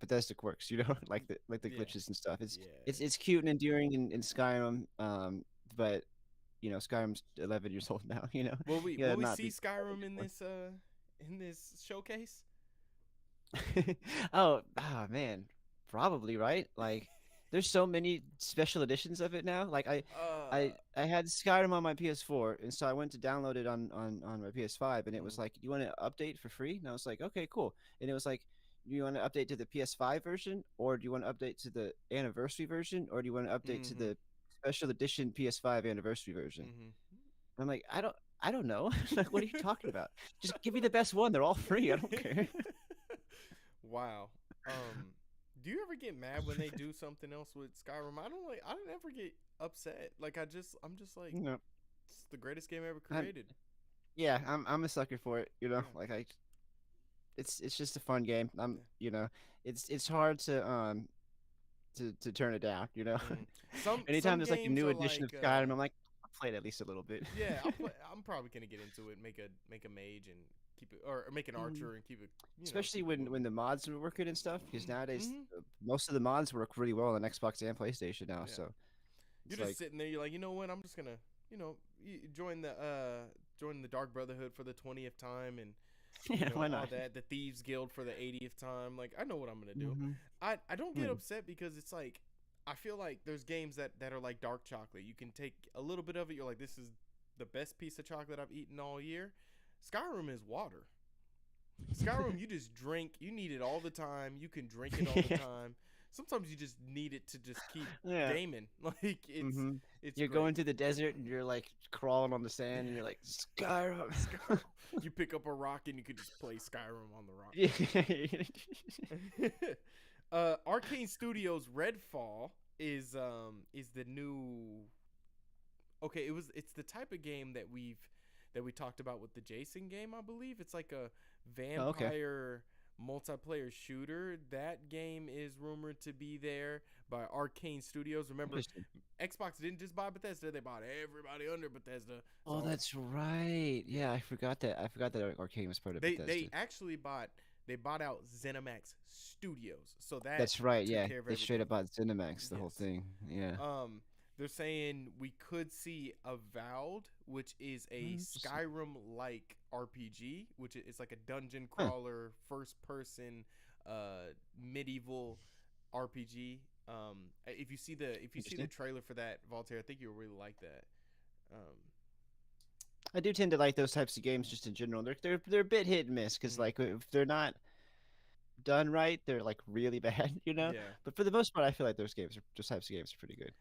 Bethesda quirks, like the Yeah. glitches and stuff. It's Yeah. it's it's cute and enduring in Skyrim, but Skyrim's 11 years old now. Will we Not see be. Skyrim in this showcase? Oh man, probably right. Like, there's so many special editions of it now. Like Uh I had Skyrim on my PS4, and so I went to download it on my PS5, and it was mm, like, you want to update for free? And I was like, okay, cool. And it was like, do you want to update to the PS5 version, or do you want to update to the anniversary version, or do you want to update to mhm. the special edition PS5 anniversary version? Mhm. I'm like, I don't know. Like, what are you talking about? Just give me the best one. They're all free. I don't care. Wow. Do you ever get mad when they do something else with Skyrim? I don't ever get upset. I'm just like You know, it's the greatest game ever I'm created. yeah, I'm a sucker for it. Yeah. Like, it's just a fun game. Yeah. It's hard to turn it down. Mm. Anytime Some there's like a games new are edition of like Skyrim, I'm like, I'll play it at least a little bit. yeah, I'm probably gonna get into it, make a mage and keep it, or make an Mhm. archer and keep it, Especially keep it when moving. the mods were working and stuff, because nowadays Hmm. most of the mods work really well on Xbox and PlayStation now. Yeah, So you're it's just like, sitting there. You're like, you know what? I'm just gonna, join the Dark Brotherhood for the 20th time, and yeah, why all not? that. The Thieves Guild for the 80th time. Like, I know what I'm gonna do. Hmm. I don't get upset because it's like I feel like there's games that are like dark chocolate. You can take a little bit of it. You're like, this is the best piece of chocolate I've eaten all year. Skyrim is water. Skyrim, you just drink. You need it all the time. You can drink it all the time. Sometimes you just need it to just keep Yeah. gaming. Like Hmm. it's You're great. going through the desert and you're like crawling on the sand and you're like, Skyrim. Skyrim. You pick up a rock and you could just play Skyrim on the rock. Yeah. Arcane Studios Redfall is the new. Okay, it's the type of game that we talked about with the Jason game, I believe. It's like a Oh, okay. vampire multiplayer shooter. That game is rumored to be there by Arcane Studios. Remember, Interesting. Xbox didn't just buy Bethesda; they bought everybody under Bethesda. Oh, So that's right. yeah, Yeah, I forgot that. I forgot that Arcane was part of they Bethesda. actually bought out ZeniMax Studios, so that That's right. took Yeah, care of they straight everything. up bought Cinemax, the whole Yes. thing. Yeah. They're saying we could see Avowed, which is Oh, a interesting. Skyrim-like RPG, which is like a dungeon Huh. crawler, first-person, medieval RPG. If you see the Interesting. trailer for that, Voltaire, I think you'll really like that. Um, I do tend to like those types of games just in general. They're a bit hit and miss because, mhm, like, if they're not done right, they're like really bad, you know. yeah. But for the most part, I feel like those types of games are pretty good.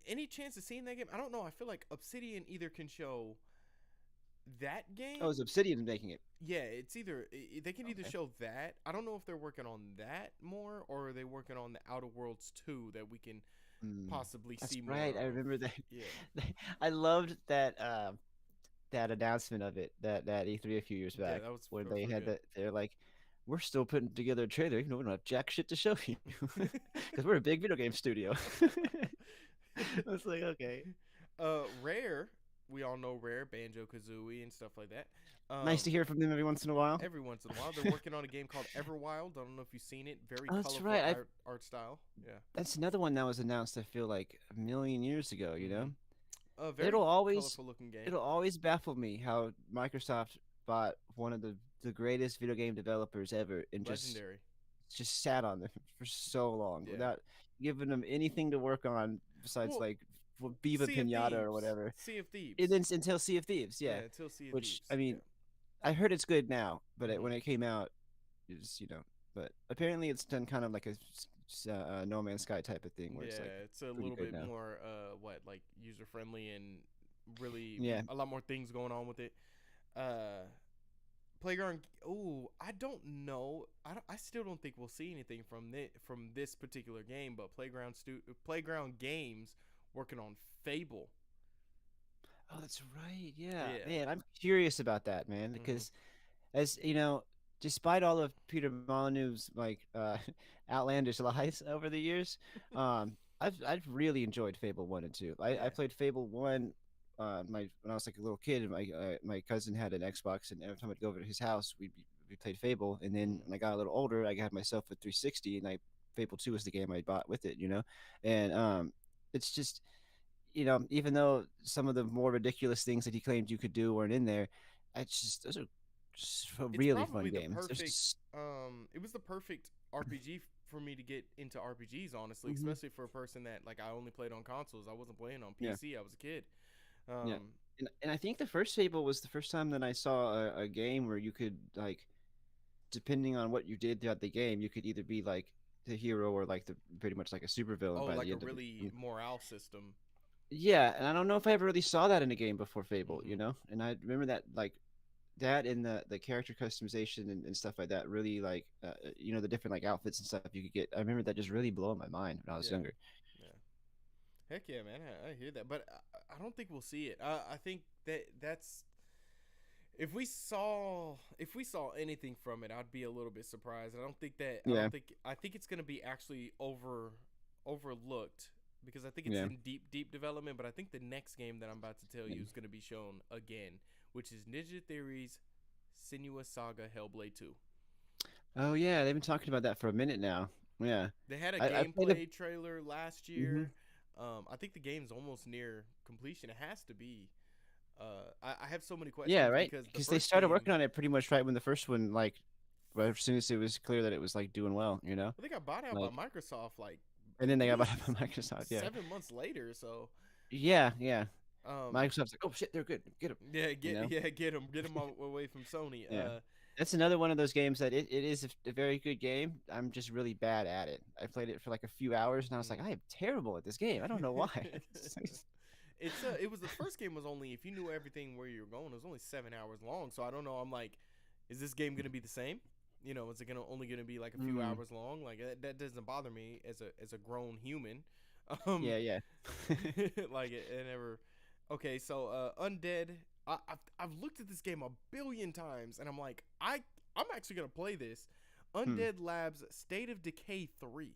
Any chance of seeing that game? I don't know. I feel like Obsidian either can show that Oh, is game. Obsidian making it? Yeah, it's either they can either Okay. show that. I don't know if they're working on that more or are they working on the Outer Worlds 2 that we can Mm, possibly that's see more right. I of. remember that. Yeah. I loved that announcement of it that E3 a few years Yeah, back, where that was they real had good. that. They're like, we're still putting together a trailer, even though we don't have jack shit to show you, because we're a big video game studio. I was like, okay, Rare, we all know Rare, Banjo Kazooie and stuff like that. nice to hear from them every once in a while. Every once in a while, they're working on a game called Everwild. I don't know if you've seen it. Very Oh, that's colorful right. art style. Yeah. That's another one that was announced. I feel like a million years ago. Hmm. A It'll very always colorful looking game. it'll always baffle me how Microsoft bought one of the greatest video game developers ever and Legendary. just sat on them for so long Yeah. without giving them anything to work on besides Well, like Viva Sea of Pinata or Thieves. whatever. Sea of And Thieves. then until Sea of Thieves, Yeah, yeah. until Sea of Which, Thieves. I Yeah. mean, I heard it's good now, but Hmm. when it came out, it was, but apparently it's done kind of like a No Man's Sky type of thing where it's like Yeah, it's a pretty little good bit now. more like user friendly and really Yeah. a lot more things going on with it. Uh Playground. Oh, I don't know. I still don't think we'll see anything from this particular game. But Playground Games working on Fable. Oh, that's right. Yeah, Yeah. man, I'm curious about that, man, Hmm. because as despite all of Peter Molyneux's like outlandish lies over the years, I've really enjoyed Fable 1 and 2. I Yeah. played Fable 1 my when I was like a little kid, and my cousin had an Xbox, and every time I'd go over to his house, we'd be we played Fable, and then Mm. when I got a little older, I got myself a 360, and I Fable 2 was the game I bought with it, and it's just even though some of the more ridiculous things that he claimed you could do weren't in there, it's just those are just It's really fun probably the games. There's perfect just it was the perfect RPG for me to get into RPGs, honestly, hmm especially for a person that like I only played on consoles. I wasn't playing on yeah, PC. I was a kid. yeah. Um And I think the first Fable was the first time that I saw a game where you could like, depending on what you did throughout the game, you could either be like the hero or like the pretty much like a supervillain oh, by the like a end of it. really morale system. Yeah, and I don't know if I ever really saw that in a game before Fable, Mhm. And I remember that like that and the character customization and stuff like that really like the different like outfits and stuff you could get. I remember that just really blowing my mind when I was Yeah. younger. Yeah. Heck yeah, man. I hear that. But I don't think we'll see it. I think that's if we saw anything from it, I'd be a little bit surprised. I Yeah, don't think I think it's gonna be actually overlooked because I think it's yeah. in deep development. But I think the next game that I'm about to tell Yeah. you is gonna be shown again, which is Ninja Theory's Sinewasaga Hellblade 2. Oh yeah, they've been talking about that for a minute now. Yeah, They had a I played the. gameplay trailer last Mhm. year. I think the game's almost near completion. It has to be. I have so many Yeah, questions right. because the Because they first started game, working on it pretty much right when the first one, like, right as soon as it was clear that it was like doing well, I think I bought out by like, Microsoft like and then at they got bought least out by Microsoft. Yeah, 7 months later. So, yeah, yeah. um, Microsoft's like, oh shit, they're good, get them, yeah, you know. get them away from Sony. Yeah, that's another one of those games that it is a very good game. I'm just really bad at it. I played it for like a few hours, and I was like, mm. I am terrible at this game. I don't know why. It was the first game was only if you knew everything where you were going, it was only 7 hours long. So I don't know. I'm like, is this game gonna be the same? Is it only gonna be like a few Mm, hours long? Like that doesn't bother me as a grown human. Um, yeah, yeah. like it never. Okay, so Undead. I've looked at this game a billion times, and I'm like, I'm actually gonna play this. Hmm. Undead Labs State of Decay 3.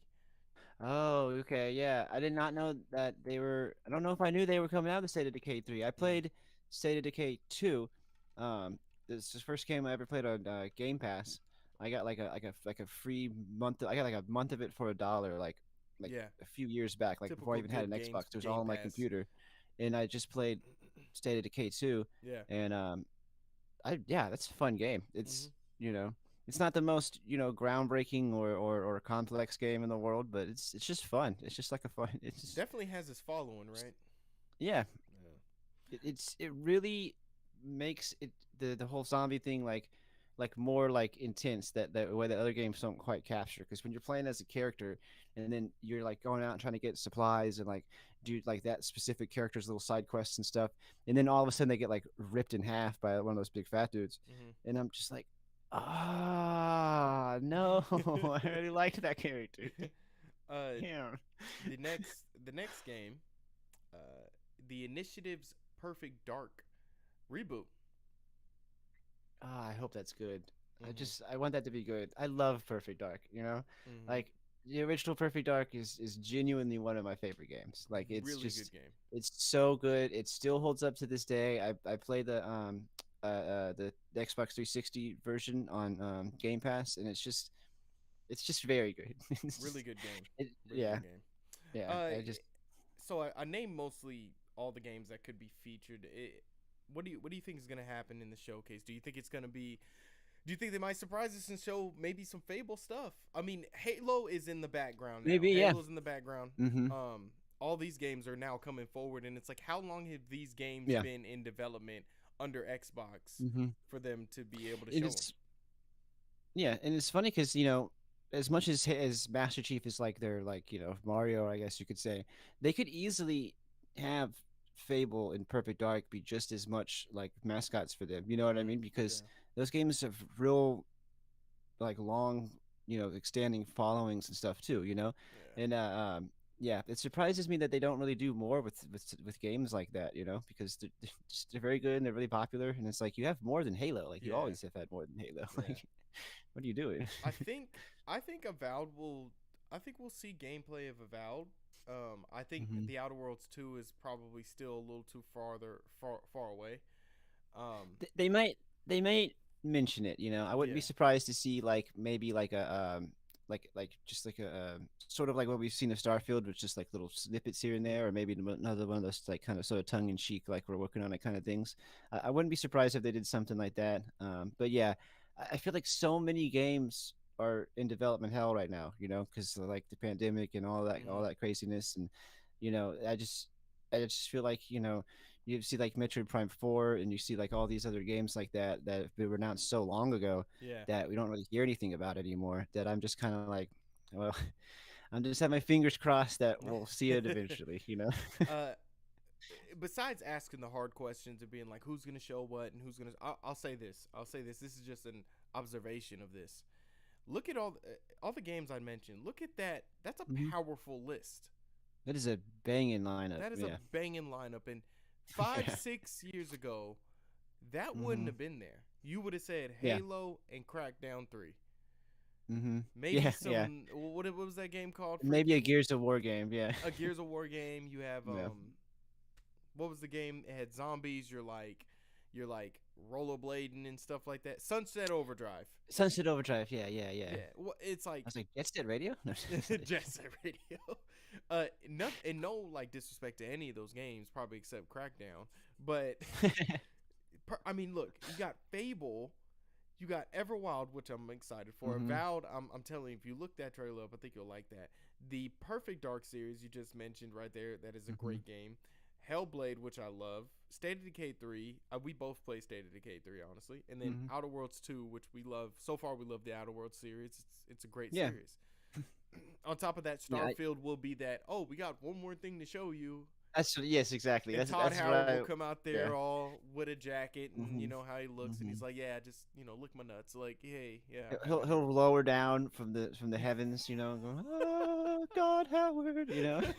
Oh, okay, yeah. I did not know that they were. I don't know if I knew they were coming out of State of Decay 3. I Mm. played State of Decay 2. This is the first game I ever played on Game Pass. I got like a free month. I got like a month of it for $1, like Yeah, a few years back, like before I typical even had good an games Xbox. It was all Game on my Pass. computer, and I just played State of Decay 2, Yeah. and yeah, that's a fun game. Hmm. You know, it's not the most groundbreaking or complex game in the world, but it's just fun. It's just like a fun. It's just Definitely has his following, right? yeah. Yeah. It really makes it the whole zombie thing like more like intense that way that other games don't quite capture. Because when you're playing as a character and then you're like going out and trying to get supplies and like do like that specific character's little side quests and stuff, and then all of a sudden they get like ripped in half by one of those big fat dudes, and I'm just like, ah, no, I really liked that character. uh, Yeah. the next game, uh, the Initiative's Perfect Dark reboot. Ah, I hope that's good. Hmm. I want that to be good. I love Perfect Dark, Hmm. Like the original Perfect Dark is genuinely one of my favorite games. Like Really good game. it's so good. It still holds up to this day. I play the Xbox 360 version on Game Pass, and it's just very good. Really good game. Really Yeah, good game. yeah. Uh, I just so I named mostly all the games that could be featured. What do you think is gonna happen in the showcase? Do you think it's gonna be? Do you think they might surprise us and show maybe some Fable stuff? I mean, Halo is in the background now. maybe yeah. Halo's in the background. Mm-hmm. All these games are now coming forward, and it's like, how long have these games Yeah. been in development under Xbox Mm-hmm. for them to be able to It show them? is. Yeah, and it's funny because as much as Master Chief is like their like Mario, I guess you could say, they could easily have Fable and Perfect Dark be just as much like mascots for them. You know what I Mm, mean? Because yeah, those games have real like long, extending followings and stuff too. yeah, And yeah, it surprises me that they don't really do more with games like that. Because they're very good and they're really popular. And it's like you have more than Halo. Like you yeah, always have had more than Halo. yeah. Like what are you doing? I think I think Avowed will. I think we'll see gameplay of Avowed. I think Hmm. the Outer Worlds 2 is probably still a little too far away. Um, They might. They might. mention it. You know, I wouldn't Yeah. be surprised to see like maybe like a like just like a sort of like what we've seen in Starfield, with just like little snippets here and there, or maybe another one of those like kind of sort of tongue in cheek, like we're working on it kind of things. I wouldn't be surprised if they did something like that. But yeah, I feel like so many games are in development hell right now. You know, because like the pandemic and all Mm-hmm. that craziness, and you know, I just feel like you see like Metroid Prime 4, and you see like all these other games like that have been announced so long ago Yeah. that we don't really hear anything about anymore. That I'm just kind of like, well, I'm just have my fingers crossed that we'll see it eventually. You know? uh, Besides asking the hard questions of being like who's gonna show what and who's gonna, I'll say this. I'll say this. This is just an observation of this. Look at all the games I mentioned. Look at that. That's a Hmm. powerful list. That is a banging lineup. That is a Yeah. banging lineup. And five, Yeah. 6 years ago, that wouldn't Hmm. have been there. You would have said Yeah. Halo and Crackdown 3. Hmm. Maybe Yeah. Yeah. some. What was that game called? Maybe a Freaking Gears of War game. Yeah. a Gears of War game. You have Yeah. what was the game? It had zombies. You're like rollerblading and stuff like that. Sunset Overdrive. Sunset Overdrive. Yeah. Yeah. Yeah. Yeah, well, it's I like was like, Jet Set Radio. No. Jet Set Radio. No, and no like disrespect to any of those games, probably except Crackdown. But I mean, look, you got Fable, you got Everwild, which I'm excited for. Hmm. Avowed, I'm telling you, if you look that trailer up, I think you'll like that. The Perfect Dark series you just mentioned right there, that is a great game. Hellblade, which I love. State of Decay 3. We both play State of Decay 3, honestly. And then Hmm. Outer Worlds 2, which we love. So far, we love the Outer Worlds series. It's a great Yeah. series. On top of that, Yeah. Starfield will be that, oh, we got one more thing to show you. Yes, exactly. And Todd That's Howard what will come out there yeah. all with a jacket and you Hmm. know how he looks, and Hmm. he's like, yeah, just lick my nuts, like, hey, yeah, I got He'll lower down from the heavens, and go, oh, God, Howard,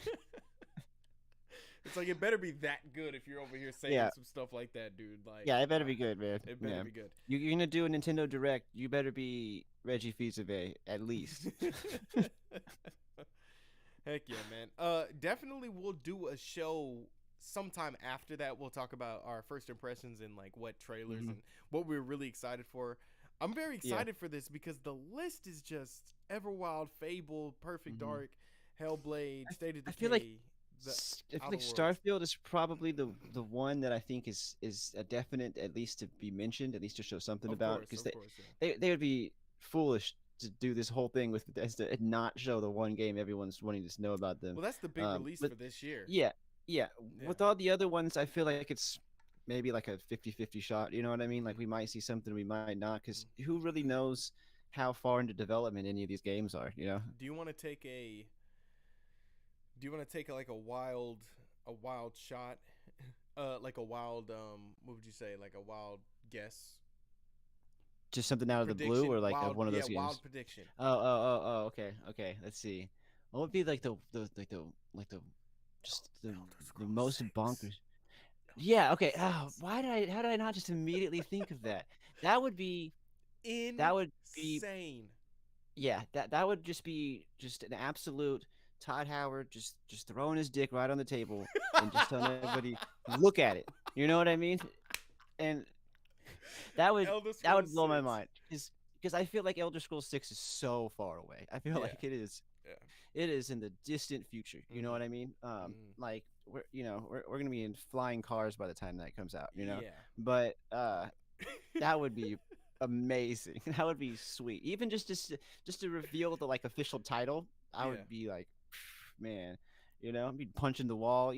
It's like it better be that good if you're over here saying Yeah. some stuff like that, dude. Like, Yeah, it better be good, man. it better Yeah. be good. You're gonna do a Nintendo Direct. You better be Reggie Fils-Aimé at least. Heck yeah, man. Definitely we'll do a show sometime after that. We'll talk about our first impressions and like what trailers Mhm. and what we're really excited for. I'm very Yeah. excited for this because the list is just Everwild, Fable, Perfect Mhm. Dark, Hellblade, State of I feel like Decay. The I feel Outer like Worlds. Starfield is probably the one that I think is a definite, at least to be mentioned, at least to show something about, because Of course, yeah. they would be foolish to do this whole thing with Bethesda and not show the one game everyone's wanting to know about them. Well, that's the big release But for this year. yeah, yeah. Yeah. With all the other ones, I feel like it's maybe like a 50-50 shot. You know what I mean? Like we might see something, we might not, because who really knows how far into development any of these games are? Do you want to take a? Do you want to take like a wild shot, like a wild what would you say, like a wild guess? Just something out of the blue, Prediction, or like wild, one of yeah, those games. wild prediction. Oh. Okay. Let's see. What would be like the just the most bonkers? Yeah. Okay. Oh, how did I not just immediately think of that? That would be that would be Insane. yeah. That would just be just an absolute Todd Howard just throwing his dick right on the table and just telling everybody look at it. You know what I mean? And that would Elder that would Scrolls blow my 6. mind because I feel like Elder Scrolls 6 is so far away. I feel Yeah. like it is. Yeah. It is in the distant future. You know Mhm. what I mean? Like we're gonna be in flying cars by the time that comes out. Yeah. But that would be amazing. That would be sweet. Even just to reveal the like official title, I Yeah. would be like, man, I'd be punching the wall.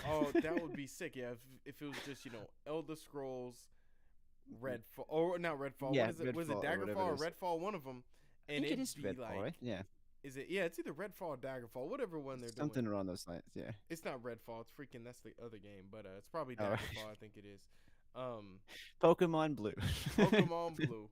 Oh, that would be sick. Yeah, if it was just Elder Scrolls, Redfall, or not Redfall. Yeah, What is it? Was it Redfall or whatever Daggerfall or it is. Redfall? One of them. I And think it it'd is be Redfall, like, right? Yeah, is it? Yeah, it's either Redfall or Daggerfall, whatever one they're something doing. around those lines. Yeah. It's not Redfall. It's freaking. That's the other game, but it's probably All right. Daggerfall. I think it is. Pokemon Blue. Pokemon Blue,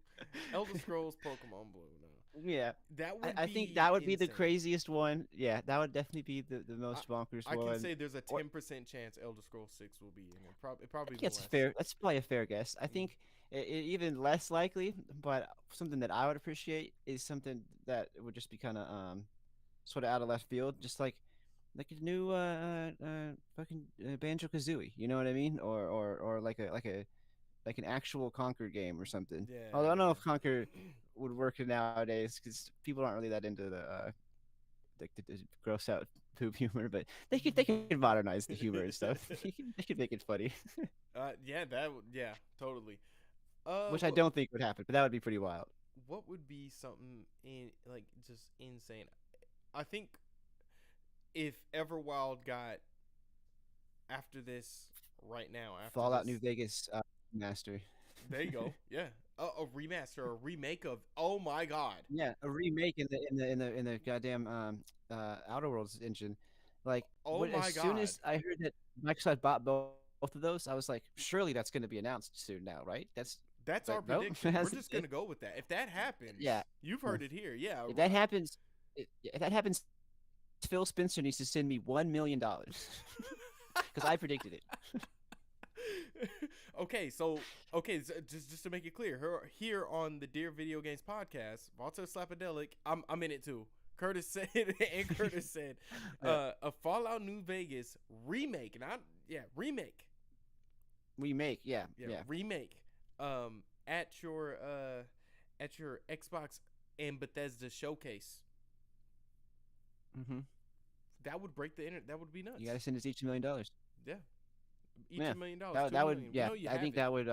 Elder Scrolls, Pokemon Blue. No, Yeah. that would. I be think that would be the insane. craziest one. Yeah, that would definitely be the most bonkers I one. can say there's a Or- 10% chance Elder Scrolls 6 will be in there. Probably I think even it's less. fair. That's probably a fair guess. I think even less likely, but something that I would appreciate is something that would just be kind of sort of out of left field, just like a new fucking Banjo Kazooie. You know what I mean? Or like a like an actual Conquer game or something. Yeah, Although I don't know yeah. if Conquer would work nowadays because people aren't really that into the gross out poop humor, but they could modernize the humor and stuff. They could make it funny, Yeah, yeah, totally. which I What don't think would happen, but that would be pretty wild. what would be something in like just insane? I think if Everwild got after this right now, after Fallout New this, Vegas master. there you go. Yeah, a remaster, a remake of. Oh my god. Yeah, a remake in the goddamn Outer Worlds engine. Like, Oh as my soon god. as I heard that Microsoft bought both of those, I was like, surely that's going to be announced soon now, right? That's our But nope, prediction. We're just it, gonna go with that. If that yeah. happens, you've heard it here. Yeah. If that happens, if that happens, Phil Spencer needs to send me $1 million because I predicted it. Okay, so just to make it clear, here on the Dear Video Games podcast, Walter Slapadelic, I'm in it too. Curtis said, and Curtis said, a Fallout New Vegas remake, not remake, Yeah. remake, at your Xbox and Bethesda showcase. Mm-hmm. That would break the internet. That would be nuts. You got to send us each $1 million. Yeah, each Yeah, $1 million, that would. $2 million. We Yeah, know you I have think it. that would.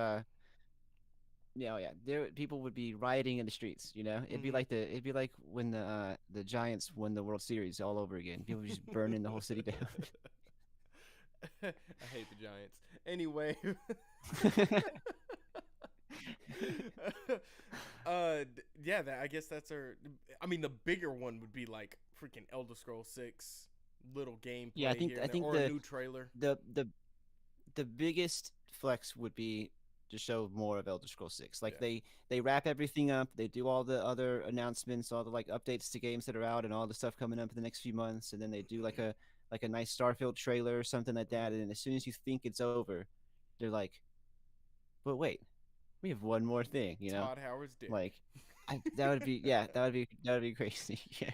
Yeah, oh yeah. People would be rioting in the streets. It'd be Mhm. like when the Giants won the World Series all over again. People would just burning the whole city down. I hate the Giants. Anyway, yeah, I guess that's our. I mean, the bigger one would be like freaking Elder Scrolls 6, little gameplay Yeah, here I and there, think or a new trailer. the biggest flex would be to show more of Elder Scrolls 6. Like Yeah. they wrap everything up. They do all the other announcements, all the like updates to games that are out, and all the stuff coming up in the next few months. And then they do like a nice Starfield trailer or something like that. And as soon as you think it's over, they're like, "But wait, we have one more thing." Todd Howard's dick. Like that would be that would be crazy. Yeah.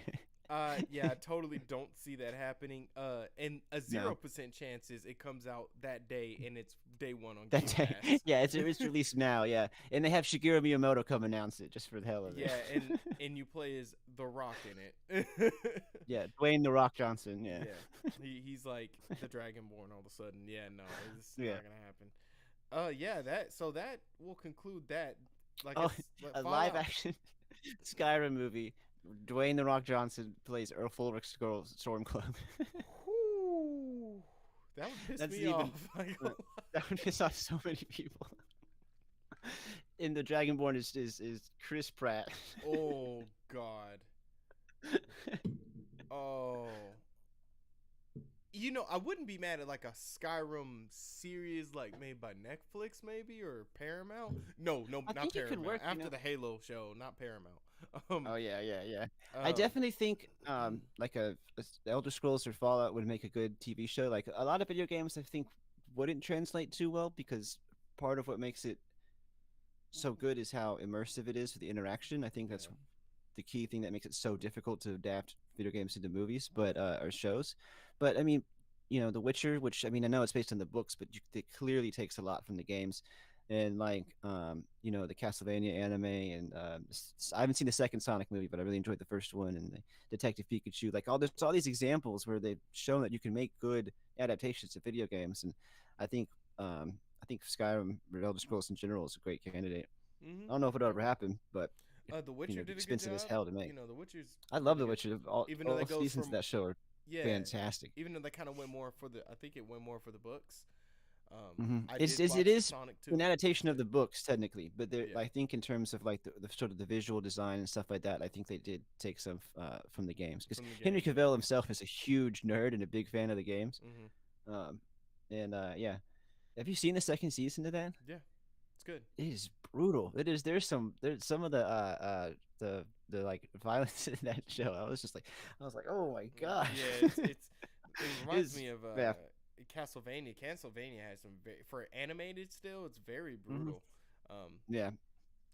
Yeah, I totally don't see that happening. And a No. 0% chance is it comes out that day and it's day one on Game That day, Pass. yeah, it's released now, yeah, and they have Shigeru Miyamoto come announce it just for the hell of it. Yeah, and you play as The Rock in it. Yeah, Dwayne the Rock Johnson, yeah, He's like the Dragonborn all of a sudden. Yeah, no, it's Yeah. not gonna happen. Yeah, that will conclude that. Like Oh, like a Fallout. live action Skyrim movie. Dwayne the Rock Johnson plays Earl Fulrich's Storm Club. Whew, that would piss That's me even- off. Like, That would piss off so many people. And the Dragonborn is Chris Pratt. oh God. Oh. I wouldn't be mad at like a Skyrim series like made by Netflix maybe or Paramount. No, I not think it Paramount. could work, After the Halo show, not Paramount. Oh yeah. I definitely think like a Elder Scrolls or Fallout would make a good TV show. Like a lot of video games, I think wouldn't translate too well because part of what makes it so good is how immersive it is for the interaction. I think that's the key thing that makes it so difficult to adapt video games into movies, but or shows. But I mean, The Witcher, which I mean, I know it's based on the books, but it clearly takes a lot from the games. And like, the Castlevania anime, and I haven't seen the second Sonic movie, but I really enjoyed the first one, and the Detective Pikachu. Like all these examples where they've shown that you can make good adaptations to video games, and I think Skyrim or Elder Scrolls in general is a great candidate. I don't know if it'll ever happen, but The Witcher did a good expensive job. as hell to make. The Witcher's. I love The pretty good. Witcher. All Even though that goes seasons from- of that show are Yeah, fantastic. even though they kind of went more for the. I think it went more for the books. I It did watch is Sonic 2. an adaptation of the books technically, but Yeah. I think in terms of like the sort of the visual design and stuff like that, I think they did take some from the games because From the Henry games, Cavill himself is a huge nerd and a big fan of the games. Mhm. Yeah, have you seen the second season of that? Yeah, it's good. It is brutal. There's some of the like violence in that show. I was like, oh my god. Yeah, it reminds It's- me of yeah. Castlevania. Castlevania has some for animated still. It's very brutal. Yeah,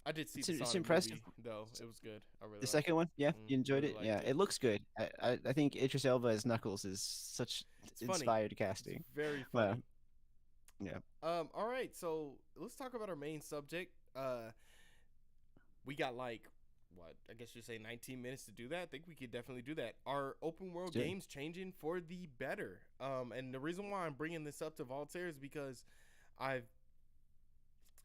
I did see It's- the it's Sonic impressive. movie, though. It was good. I really the liked second it. one. Yeah, Mhm, you enjoyed really it. Yeah, liked it looks good. I think Idris Elba as Knuckles is such It's funny. inspired casting. It's very Wow. funny. Yeah. All right, so let's talk about our main subject. We got like what I guess you say 19 minutes to do that. I think we could definitely do that. Are open Let's world do it. games changing for the better? And the reason why I'm bringing this up to Voltaire is because I've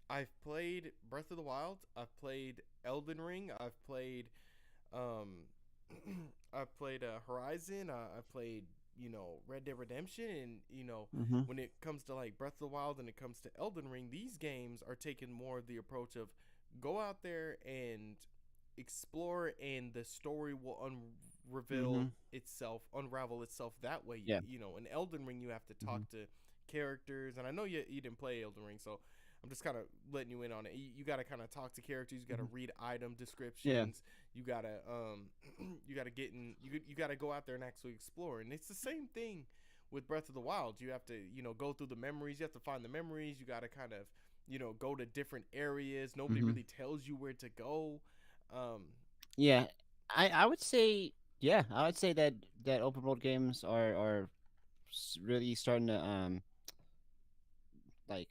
I've played Breath of the Wild. I've played Elden Ring. I've played um, I've played Horizon. I've played Red Dead Redemption, and Mm-hmm. when it comes to like Breath of the Wild and it comes to Elden Ring, these games are taking more of the approach of go out there and explore, and the story will Mm-hmm. unravel itself that way. Yeah. In Elden Ring, you have to Mm-hmm. talk to characters, and I know you didn't play Elden Ring, so I'm just kind of letting you in on it. You got to kind of talk to characters. You got Mm-hmm. to read item Yeah. descriptions. You gotta you gotta get in. You gotta go out there and actually explore. And it's the same thing with Breath of the Wild. You have to go through the memories. You have to find the memories. You gotta kind of go to different areas. Nobody Mm-hmm. really tells you where to go. Um, Yeah. I would say, yeah, I would say that open world games are really starting to like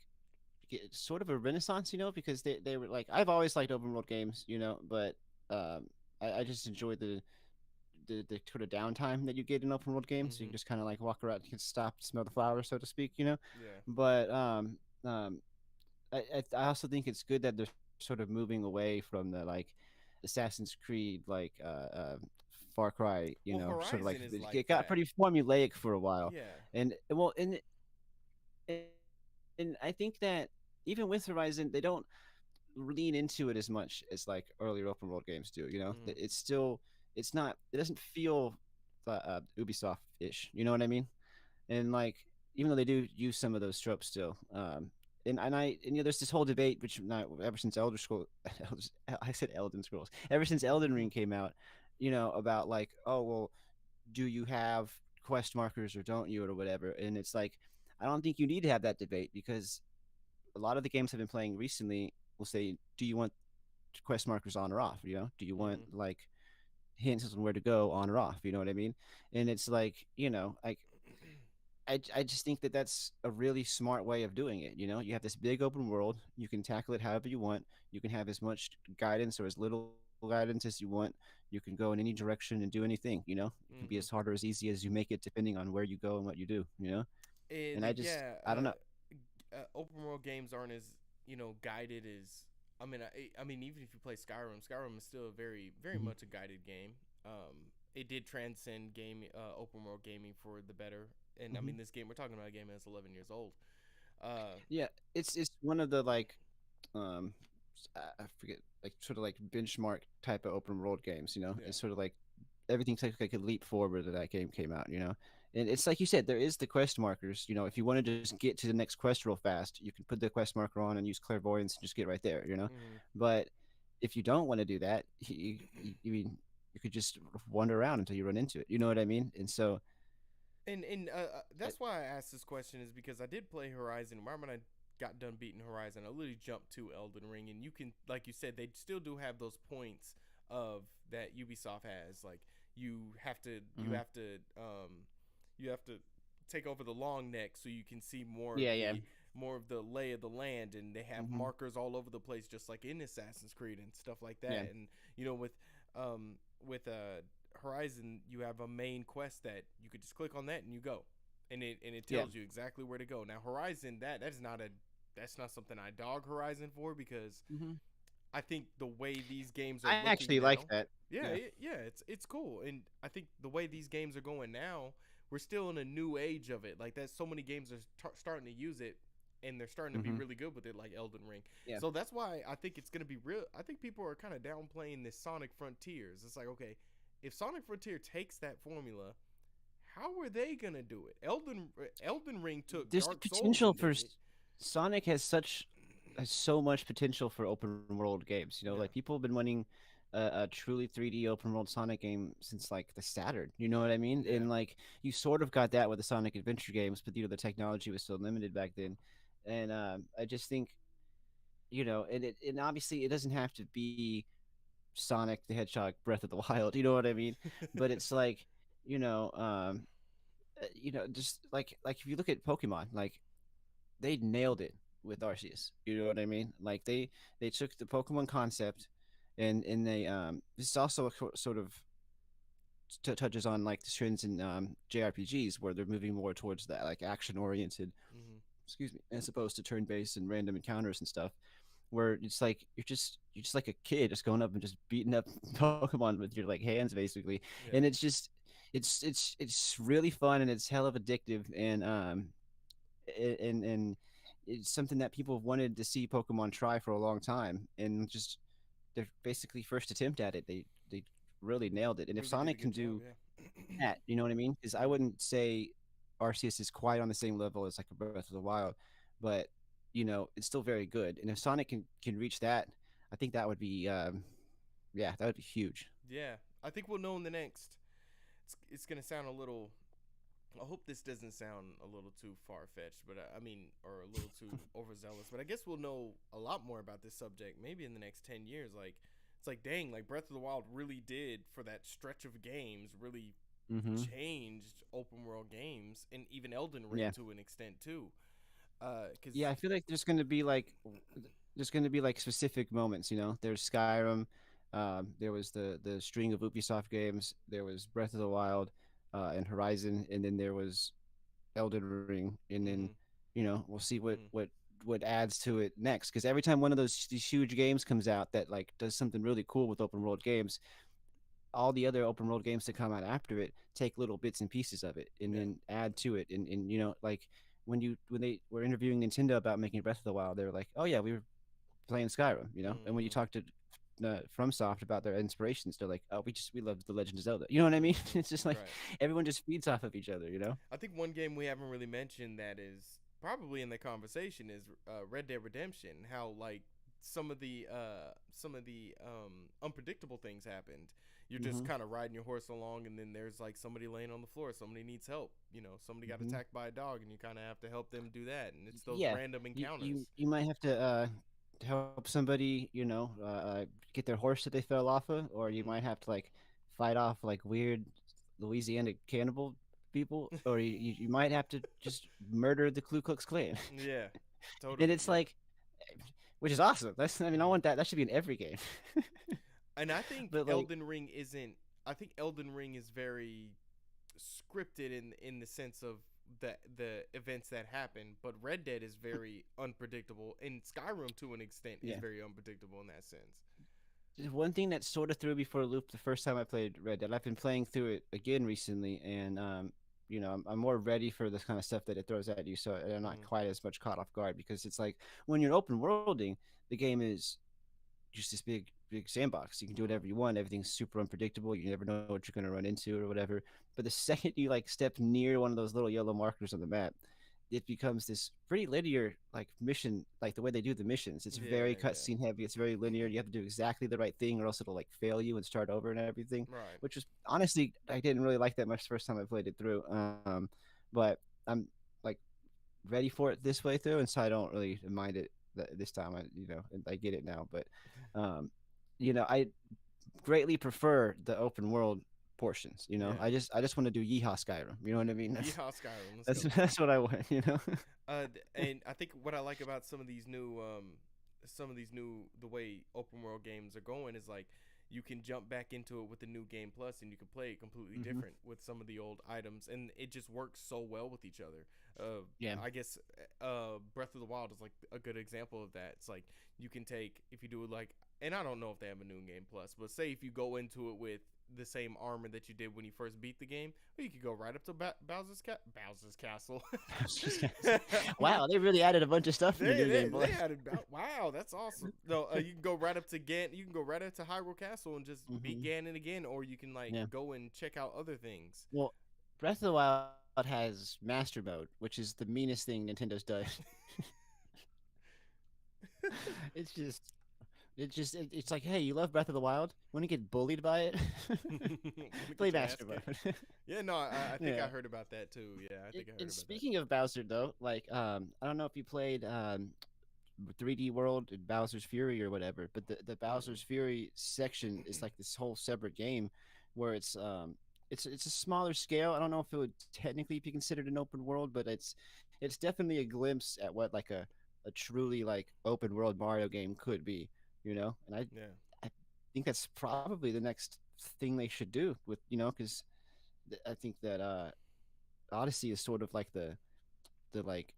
get sort of a renaissance, because they were like, I've always liked open world games, but I just enjoy the sort of downtime that you get in open world games. So you can mm-hmm. just kind of like walk around, you can stop, smell the flowers, so to speak. Yeah. But I also think it's good that they're sort of moving away from the like Assassin's Creed, like Far Cry, Well, sort of like Horizon is like it got that. pretty formulaic for a while, Yeah. and well, and I think that even with Horizon, they don't lean into it as much as like earlier open world games do. Mm-hmm. It's still, it's not, it doesn't feel Ubisoft ish. You know what I mean? And like, even though they do use some of those tropes still, and there's this whole debate which not ever since Elder Scrolls, I said Elden Scrolls, ever since Elden Ring came out, about like, oh well, do you have quest markers or don't you, or whatever. And it's like, I don't think you need to have that debate, because a lot of the games I've been playing recently will say, do you want quest markers on or off? Do you want Mm-hmm. like hints on where to go on or off? You know what I mean? And it's like, like, I just think that that's a really smart way of doing it. You have this big open world. You can tackle it however you want. You can have as much guidance or as little guidance as you want. You can go in any direction and do anything. It can be as hard Mm-hmm. or as easy as you make it, depending on where you go and what you do. And And yeah, I don't know. open world games aren't as guided as I mean even if you play Skyrim is still a very Mhm. much a guided game. It did transcend open world gaming for the better. And I Mhm. mean this game we're talking about a game that's 11 years old. Uh, Yeah, it's one of the like, um I forget, like sort of like benchmark type of open world games. yeah. It's sort of like everything takes like a leap forward that game came out. And it's like you said, there is the quest markers. If you want to just get to the next quest real fast, you can put the quest marker on and use clairvoyance and just get right there. Hmm. But if you don't want to do that, you mean, you could just wander around until you run into it. You know what I mean? And so, And I, that's why I asked this question is because I did play Horizon. Right when I got done beating Horizon, I literally jumped to Elden Ring, and you can, like you said, they still do have those points of that Ubisoft has. Like you have to, you mhm. have to, you have to take over the long neck so you can see Yeah, yeah. more of the lay of the land, and they have Hmm. markers all over the place, just like in Assassin's Creed and stuff like Yeah. that. And um with Horizon, you have a main quest that you could just click on that and you go, and it Yeah. tells you exactly where to go. Now Horizon, that's not something I dog Horizon for, because Hmm. I think the way these games are I looking actually like now, that. yeah, Yeah. yeah, it's cool, and I think the way these games are going now, we're still in a new age of it. Like that, so many games are starting to use it, and they're starting to be Hmm. really good with it, like Elden Ring. Yeah. So that's why I think it's gonna be real. I think people are kind of downplaying this Sonic Frontiers. It's like, okay, if Sonic Frontier takes that formula, how are they gonna do it? Elden Ring took There's the Dark Souls potential and for did it. Sonic has so much potential for open world games. Like Yeah. people have been wanting a truly 3D open world Sonic game since like the Saturn. You know what I mean? Yeah. And like you sort of got that with the Sonic Adventure games, but the technology was so limited back then. And I just think, and obviously it doesn't have to be Sonic the Hedgehog Breath of the Wild. You know what I mean? But it's like, you know, just like if you look at Pokemon, like they nailed it with Arceus. You know what I mean? Like they took the Pokemon concept, and they this is also a sort of touches on like the trends in JRPGs where they're moving more towards that like action oriented, Hmm. excuse me, as opposed to turn based and random encounters and stuff. Where it's like you're just like a kid just going up and just beating up Pokemon with your like hands basically, and Yeah, it's just it's really fun and it's hell of addictive and it's something that people have wanted to see Pokemon try for a long time, and just their basically first attempt at it, they really nailed it. And if really did a Sonic can good job. do Yeah. that, you know what I mean? Because I wouldn't say Arceus is quite on the same level as like a Breath of the Wild, but it's still very good. And if Sonic can reach that, I think that would be yeah, that would be huge. Yeah, I think we'll know in the next. It's gonna sound a little. I hope this doesn't sound a little too far fetched, but I mean, or a little too overzealous. But I guess we'll know a lot more about this subject maybe in the next 10 years. Like, it's like, dang, like Breath of the Wild really did for that stretch of games, really Mm-hmm. changed open world games, and even Elden Ring Yeah. to an extent too. Cause Yeah, I feel like there's going to be like specific moments. There's Skyrim, there was the string of Ubisoft games, there was Breath of the Wild, and Horizon, and then there was Elden Ring, and then mm-hmm, we'll see what mm-hmm, what adds to it next. Because every time one of these huge games comes out that like does something really cool with open world games, all the other open world games that come out after it take little bits and pieces of it and yeah, then add to it. And like when they were interviewing Nintendo about making Breath of the Wild, they were like, "Oh yeah, we were playing Skyrim," And when you mm-hmm, talk to FromSoft about their inspirations, they're like, "Oh, we love the Legend of Zelda." You know what I mean? mm-hmm, It's just like right. everyone just feeds off of each other. I think one game we haven't really mentioned that is probably in the conversation is Red Dead Redemption. How like some of the unpredictable things happened. You're just Hmm. kind of riding your horse along, and then there's like somebody laying on the floor. Somebody needs help. Somebody got Hmm. attacked by a dog, and you kind of have to help them do that. And it's those Yeah, random you, encounters. you you might have to help somebody, get their horse that they fell off of, or you might Hmm. have to like fight off like weird Louisiana cannibal people, or you might have to just murder the Ku Klux Klan. Yeah, And totally. it's Yeah. like, which is awesome. I mean, I Hmm. want that. That should be in every game. And I think But like, Elden Ring isn't. I think Elden Ring is very scripted in the sense of the events that happen, but Red Dead is very unpredictable, and Skyrim to an extent is yeah, very unpredictable in that sense. just one thing that sort of threw me for a loop the first time I played Red Dead. I've been playing through it again recently, and I'm more ready for this kind of stuff that it throws at you, so I'm not Hmm. quite as much caught off guard because it's like when you're open worlding, the game is just this big sandbox. You can do Hmm. whatever you want. Everything's super unpredictable. You never know what you're going to run into or whatever. But the second you like step near one of those little yellow markers on the map, it becomes this pretty linear like mission, like the way they do the missions. It's very Yeah, yeah. cutscene heavy. It's very linear. You have to do exactly the right thing, or else it'll like fail you and start over and everything. Right. Which was honestly, I didn't really like that much the first time I played it through. But I'm like ready for it this way through, and so I don't really mind it this time. I get it now, but um, I greatly prefer the open world portions. Yeah. I just want to do Yeehaw Skyrim. You know what I mean? That's Yeehaw Skyrim. Let's that's go. that's what I want. And I think what I like about some of these new the way open world games are going is like you can jump back into it with the new game plus and you can play it completely Hmm. different with some of the old items and it just works so well with each other. Uh, Yeah. I guess Breath of the Wild is like a good example of that. It's like you can take if you do it like, and I don't know if they have a new game plus, but say if you go into it with the same armor that you did when you first beat the game, well, you could go right up to Bowser's Castle. Wow, they really added a bunch of stuff in the They new they game, they boy. had it. Wow, that's awesome. No, you can go right up to Gan. You can go right up to Hyrule Castle and just beat Hmm. Ganon again, or you can like Yeah. go and check out other things. Well, Breath of the Wild has Master Mode, which is the meanest thing Nintendo's done. it's just it's like, hey, you love Breath of the Wild? Want to get bullied by it? Wanna Play get your ass Master kicked? Mode. Yeah, no, I think I Yeah. heard about that too. Yeah, I think I heard And about that. speaking of Bowser, though, like, I don't know if you played 3D World and Bowser's Fury or whatever, but the Mm-mm. Bowser's Fury section is like this whole separate game where it's it's a smaller scale. I don't know if it would technically be considered an open world, but it's definitely a glimpse at what like a truly like open world Mario game could be, And Yeah, I think that's probably the next thing they should do with, because I think that Odyssey is sort of like the like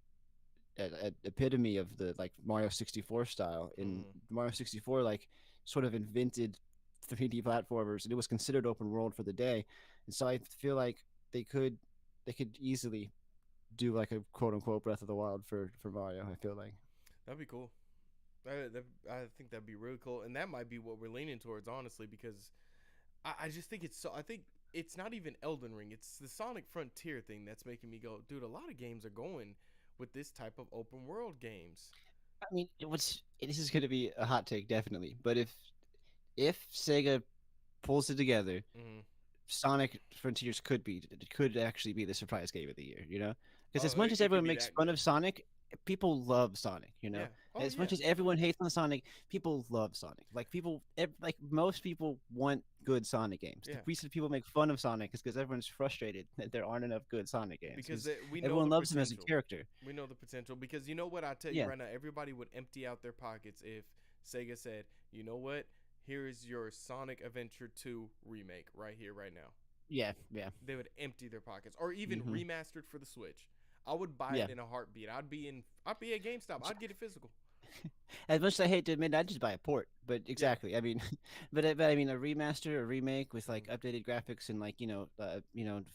epitome of the like Mario 64 style. In mm, Mario 64, like sort of invented 3D platformers, and it was considered open world for the day. And so I feel like they could easily do like a quote unquote Breath of the Wild for Mario. I feel like. that'd be cool. I think that'd be really cool, and that might be what we're leaning towards, honestly, because I just think it's so. I think it's not even Elden Ring; it's the Sonic Frontier thing that's making me go, dude. A lot of games are going with this type of open world games. I mean, this is going to be a hot take, definitely. But if Sega pulls it together, Mm-hmm. Sonic Frontiers could actually be the surprise game of the year, Because Oh, as much as it could everyone be makes that fun good. of Sonic, people love Sonic, Yeah. Oh As yeah. much as everyone hates on Sonic, people love Sonic. Like like most people want good Sonic games. The Yeah. reason people make fun of Sonic is because everyone's frustrated that there aren't enough good Sonic games. Because Because we know everyone the loves him as a potential. character. We know the potential because you know what I tell you Yeah, right now, everybody would empty out their pockets if Sega said, "You know what? Here is your Sonic Adventure 2 remake right here right now." yeah, yeah. They would empty their pockets or even Hmm. remastered for the Switch. I would buy Yeah. it in a heartbeat. I'd be at GameStop. I'd get it physical. As much as I hate to admit, I'd just buy a port. But Yeah. exactly, I mean, but I mean, a remaster, a remake with like Mm, updated graphics and like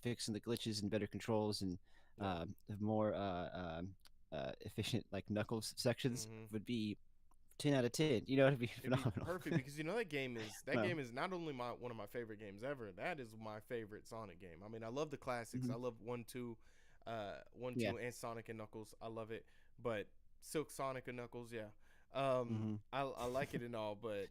fixing the glitches and better controls and yeah. more efficient like knuckles sections Mhm. would be 10 out of 10. It'd be It'd be phenomenal. perfect because you know that Well, game is not only my one of my favorite games ever. That is my favorite Sonic game. I mean, I love the classics. mhm. I love one, Yeah. two, and Sonic and Knuckles. I love it. But Silk Sonic and Knuckles, yeah. Hmm. I like it and all, but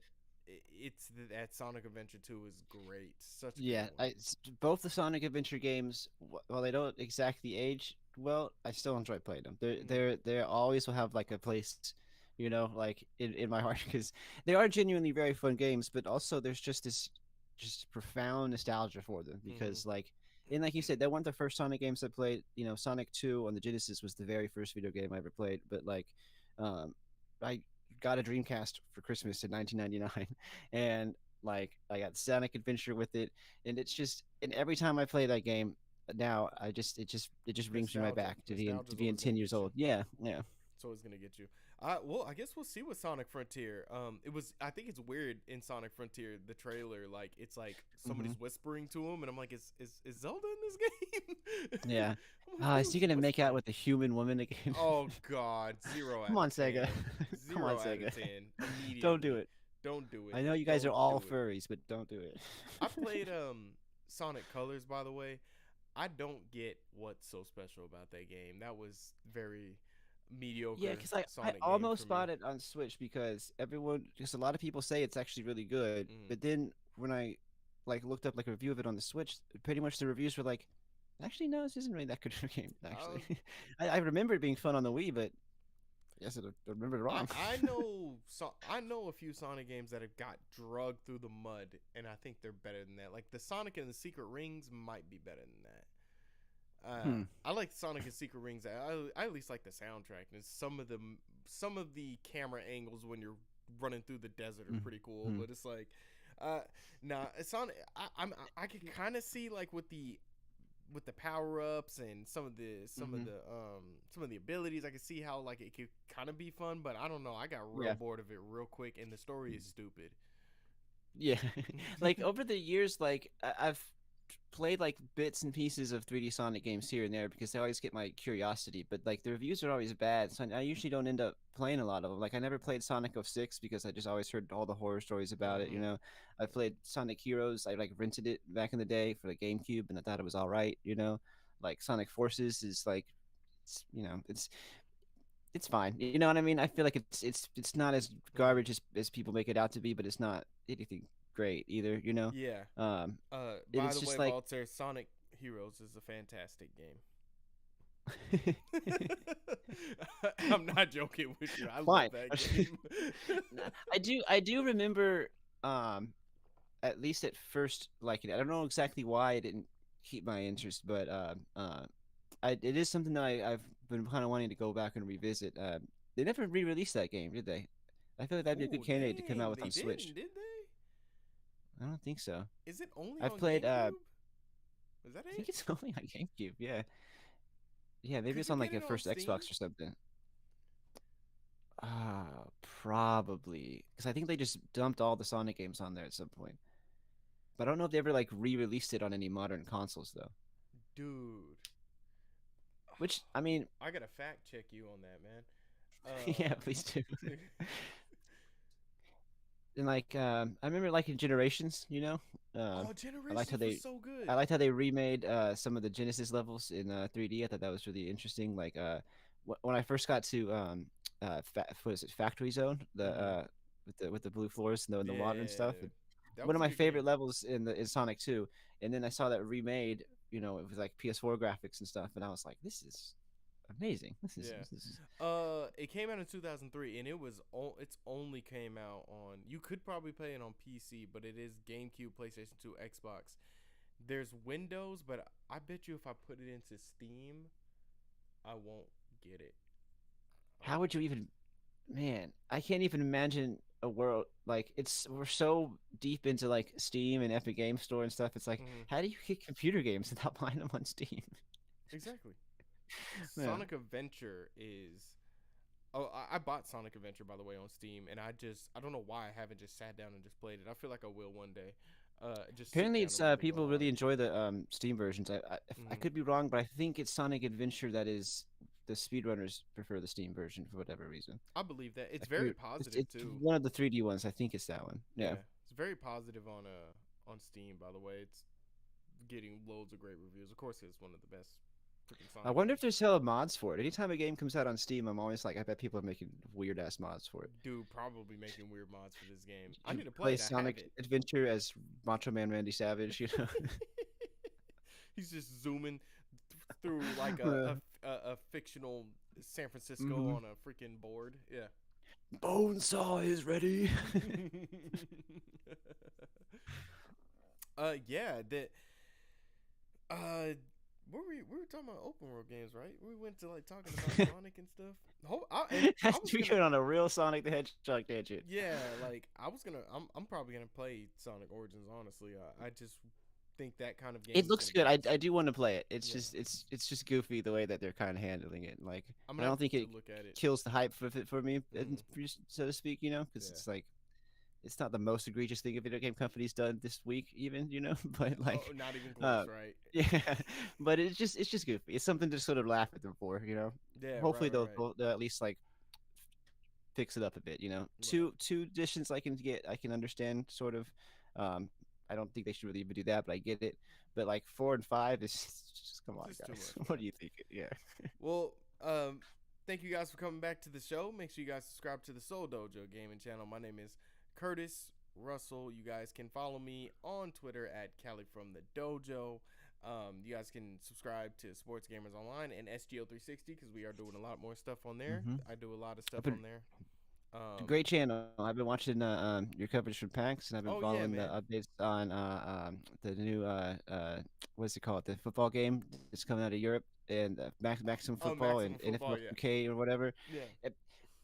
that Sonic Adventure 2 is great. Such a good Yeah, one. both the Sonic Adventure games, while they don't exactly age well, I still enjoy playing them. Mm, They always will have like a place, like in my heart because they are genuinely very fun games. But also, there's just this just profound nostalgia for them mm-hmm. because and like you said, they weren't the first Sonic games I played. Sonic 2 on the Genesis was the very first video game I ever played. But um, I got a Dreamcast for Christmas in 1999, and like I got Sonic Adventure with it, and it's just and every time I play that game now, it just brings me right Nostalgia. back to Nostalgia is being always gonna 10 years get you. old. Yeah, yeah. It's always gonna get you. Well, I guess we'll see with Sonic Frontier. It was. I think it's weird in Sonic Frontier the trailer. Like it's like Hmm. somebody's whispering to him, and I'm like, is Zelda in this game? Yeah. I'm like, Is he who's gonna make out whispering? with a human woman again? Oh God, zero Come out on, of Sega. ten. Come on, Zero out of Sega. 10 Don't do immediately. it. Don't do it. I know you guys are Don't all do it. furries, but don't do it. I played Sonic Colors, by the way. I don't get what's so special about that game. That was very Yeah, mediocre because I Sonic game for almost me. bought it on Switch because a lot of people say it's actually really good, Mm. but then when I like looked up like a review of it on the Switch, pretty much the reviews were like, actually no, this isn't really that good of a game. I Actually, I remember it being fun on the Wii, but I guess I remembered it wrong. I know a few Sonic games that have got drugged through the mud, and I think they're better than that. Like the Sonic and the Secret Rings might be better than that. Hmm. I like Sonic and Secret Rings. I at least like the soundtrack. And some of the camera angles when you're running through the desert are pretty cool. Hmm. But it's like, uh, nah, Sonic. I can kind of see like with the power ups and Hmm. some of the abilities. I can see how like it could kind of be fun, but I don't know. I got real Yeah. bored of it real quick, and the story is stupid. Yeah, like over the years, like I've played like bits and pieces of 3D Sonic games here and there because they always get my curiosity. But like the reviews are always bad, so I usually don't end up playing a lot of them. Like I never played Sonic '06 because I just always heard all the horror stories about it. Mm-hmm. I played Sonic Heroes. I like rented it back in the day for the GameCube, and I thought it was all right. Like Sonic Forces is like, it's fine. You know what I mean? I feel like it's not as Mm-hmm. garbage as people make it out to be, but it's not anything great either. Yeah. Um, and By it's the way, just like, Walter, Sonic Heroes is a fantastic game. I'm not joking with you. I love fine. that game. I do remember. Um, at least at first liking it. I don't know exactly why it didn't keep my interest, but it is something that I've been kind of wanting to go back and revisit. They never re-released that game, did they? I feel like that'd be a good Oh candidate to come out dang, with they on Switch. didn't, did they? I don't think so. Is it only I've on played. GameCube? Is that I it? think it's only on GameCube. Yeah, yeah. Maybe Could it's you on get like a it on first Steam? Xbox or something. Probably because I think they just dumped all the Sonic games on there at some point. But I don't know if they ever like re-released it on any modern consoles though. Dude, Which I mean, I gotta fact check you on that, man. yeah, please do. And like I remember like in Generations, Oh, I liked how Generations was they so I good. liked how they remade some of the Genesis levels in 3D. I thought that was really interesting. Like when I first got to what is it, Factory Zone, the Mm-hmm. with the blue floors and the water and stuff. Yeah, that One was of a my good game. favorite levels in Sonic 2, and then I saw that remade, it was like PS4 graphics and stuff, and I was like, this is amazing. Yeah. This is It came out in 2003, and it's only came out on. You could probably play it on PC, but it is GameCube, PlayStation 2, Xbox. There's Windows, but I bet you if I put it into Steam, I won't get it. how would you even, man, I can't even imagine a world like we're so deep into like Steam and Epic Game Store and stuff. It's like, Mm-hmm. how do you get computer games without buying them on Steam? Exactly. Yeah. Sonic Adventure is. Oh, I bought Sonic Adventure by the way on Steam, and I don't know why I haven't just sat down and just played it. I feel like I will one day. Just sit Apparently, down it's and really go people really hard. enjoy the Steam versions. I Mm-hmm. could be wrong, but I think it's Sonic Adventure that is the speedrunners prefer the Steam version for whatever reason. I believe that I it's could very it's positive too. one of the 3D ones. I think it's that one. Yeah. Yeah, it's very positive on Steam. By the way, it's getting loads of great reviews. Of course, it's one of the best freaking I Sonic wonder if games. there's hella mods for it. Anytime a game comes out on Steam, I'm always like, I bet people are making weird ass mods for it. Dude, probably making weird mods for this game. I You need to play play it. I have Sonic it. Adventure as Macho Man Randy Savage, He's just zooming through like Uh, a fictional San Francisco mhm. on a freaking board. Yeah. Bonesaw is ready. Yeah. That. Uh, we were talking about open world games, right? We went to like talking about Sonic and stuff. And I was We gonna. went on a real Sonic the Hedgehog tangent. Yeah, like I was gonna. I'm probably gonna play Sonic Origins. Honestly, I just think that kind of game It is looks gonna be good. awesome. I do want to play it. It's Yeah, just it's just goofy the way that they're kind of handling it. Like, I'm and gonna I have don't think to it look at it. kills the hype of it for me, Hmm. so to speak. Because Yeah. it's like it's not the most egregious thing a video game company's done this week, even. But Oh, like, not even close, uh, right? yeah. But it's just goofy. It's something to sort of laugh at them for. Yeah, right, Hopefully right, right, they'll at least like fix it up a bit. right. Two editions I can understand sort of. Um, I don't think they should really even do that, but I get it. But like 4 and 5 is just come on, Just too guys. much, What man. do you think? Yeah. Well, thank you guys for coming back to the show. Make sure you guys subscribe to the Soul Dojo Gaming channel. My name is Curtis Russell. You guys can follow me on Twitter at Cali from the Dojo. You guys can subscribe to Sports Gamers Online and SGO360 because we are doing a lot more stuff on there. Mm-hmm. I do a lot of stuff I've been on there. It's a great channel. I've been watching your coverage from PAX, and I've been Oh yeah, following the man. updates on the new what's it called? The football game that's coming out of Europe and Maximum Oh, Football and Maximum NFL Football. Yeah, 2K or whatever. yeah. If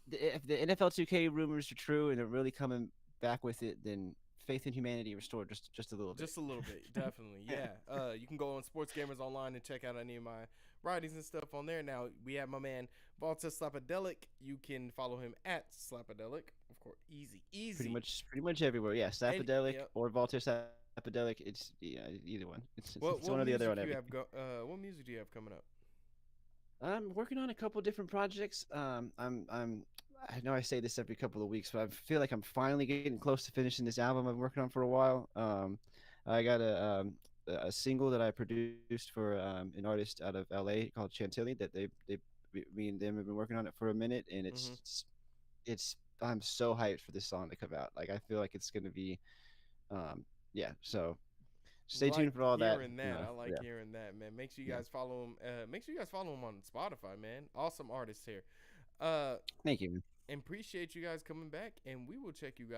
if the NFL 2K rumors are true and they're really coming back with it, then faith in humanity restored just a little bit. Just a little bit, definitely. Yeah. You can go on Sports Gamers Online and check out any of my writings and stuff on there. Now we have my man Walter Slapadelic. You can follow him at Slapadelic. Of course, easy, pretty easy. much everywhere. Yeah, And Sapodelic yep. or Walter Sapodelic. It's either one. It's What one or the other music on you everything. have what music do you have coming up? I'm working on a couple different projects. I know I say this every couple of weeks, but I feel like I'm finally getting close to finishing this album I've been working on for a while. I got a single that I produced for an artist out of LA called Chantilly that me and them have been working on it for a minute, and Mm-hmm. it's I'm so hyped for this song to come out. Like I feel like it's gonna be, yeah. So stay Like tuned for all that. hearing that. I like Yeah, hearing that, man. Make sure you yeah. guys follow him. Make sure you guys follow him on Spotify, man. Awesome artist here. Uh, Thank you. and appreciate you guys coming back, and we will check you guys.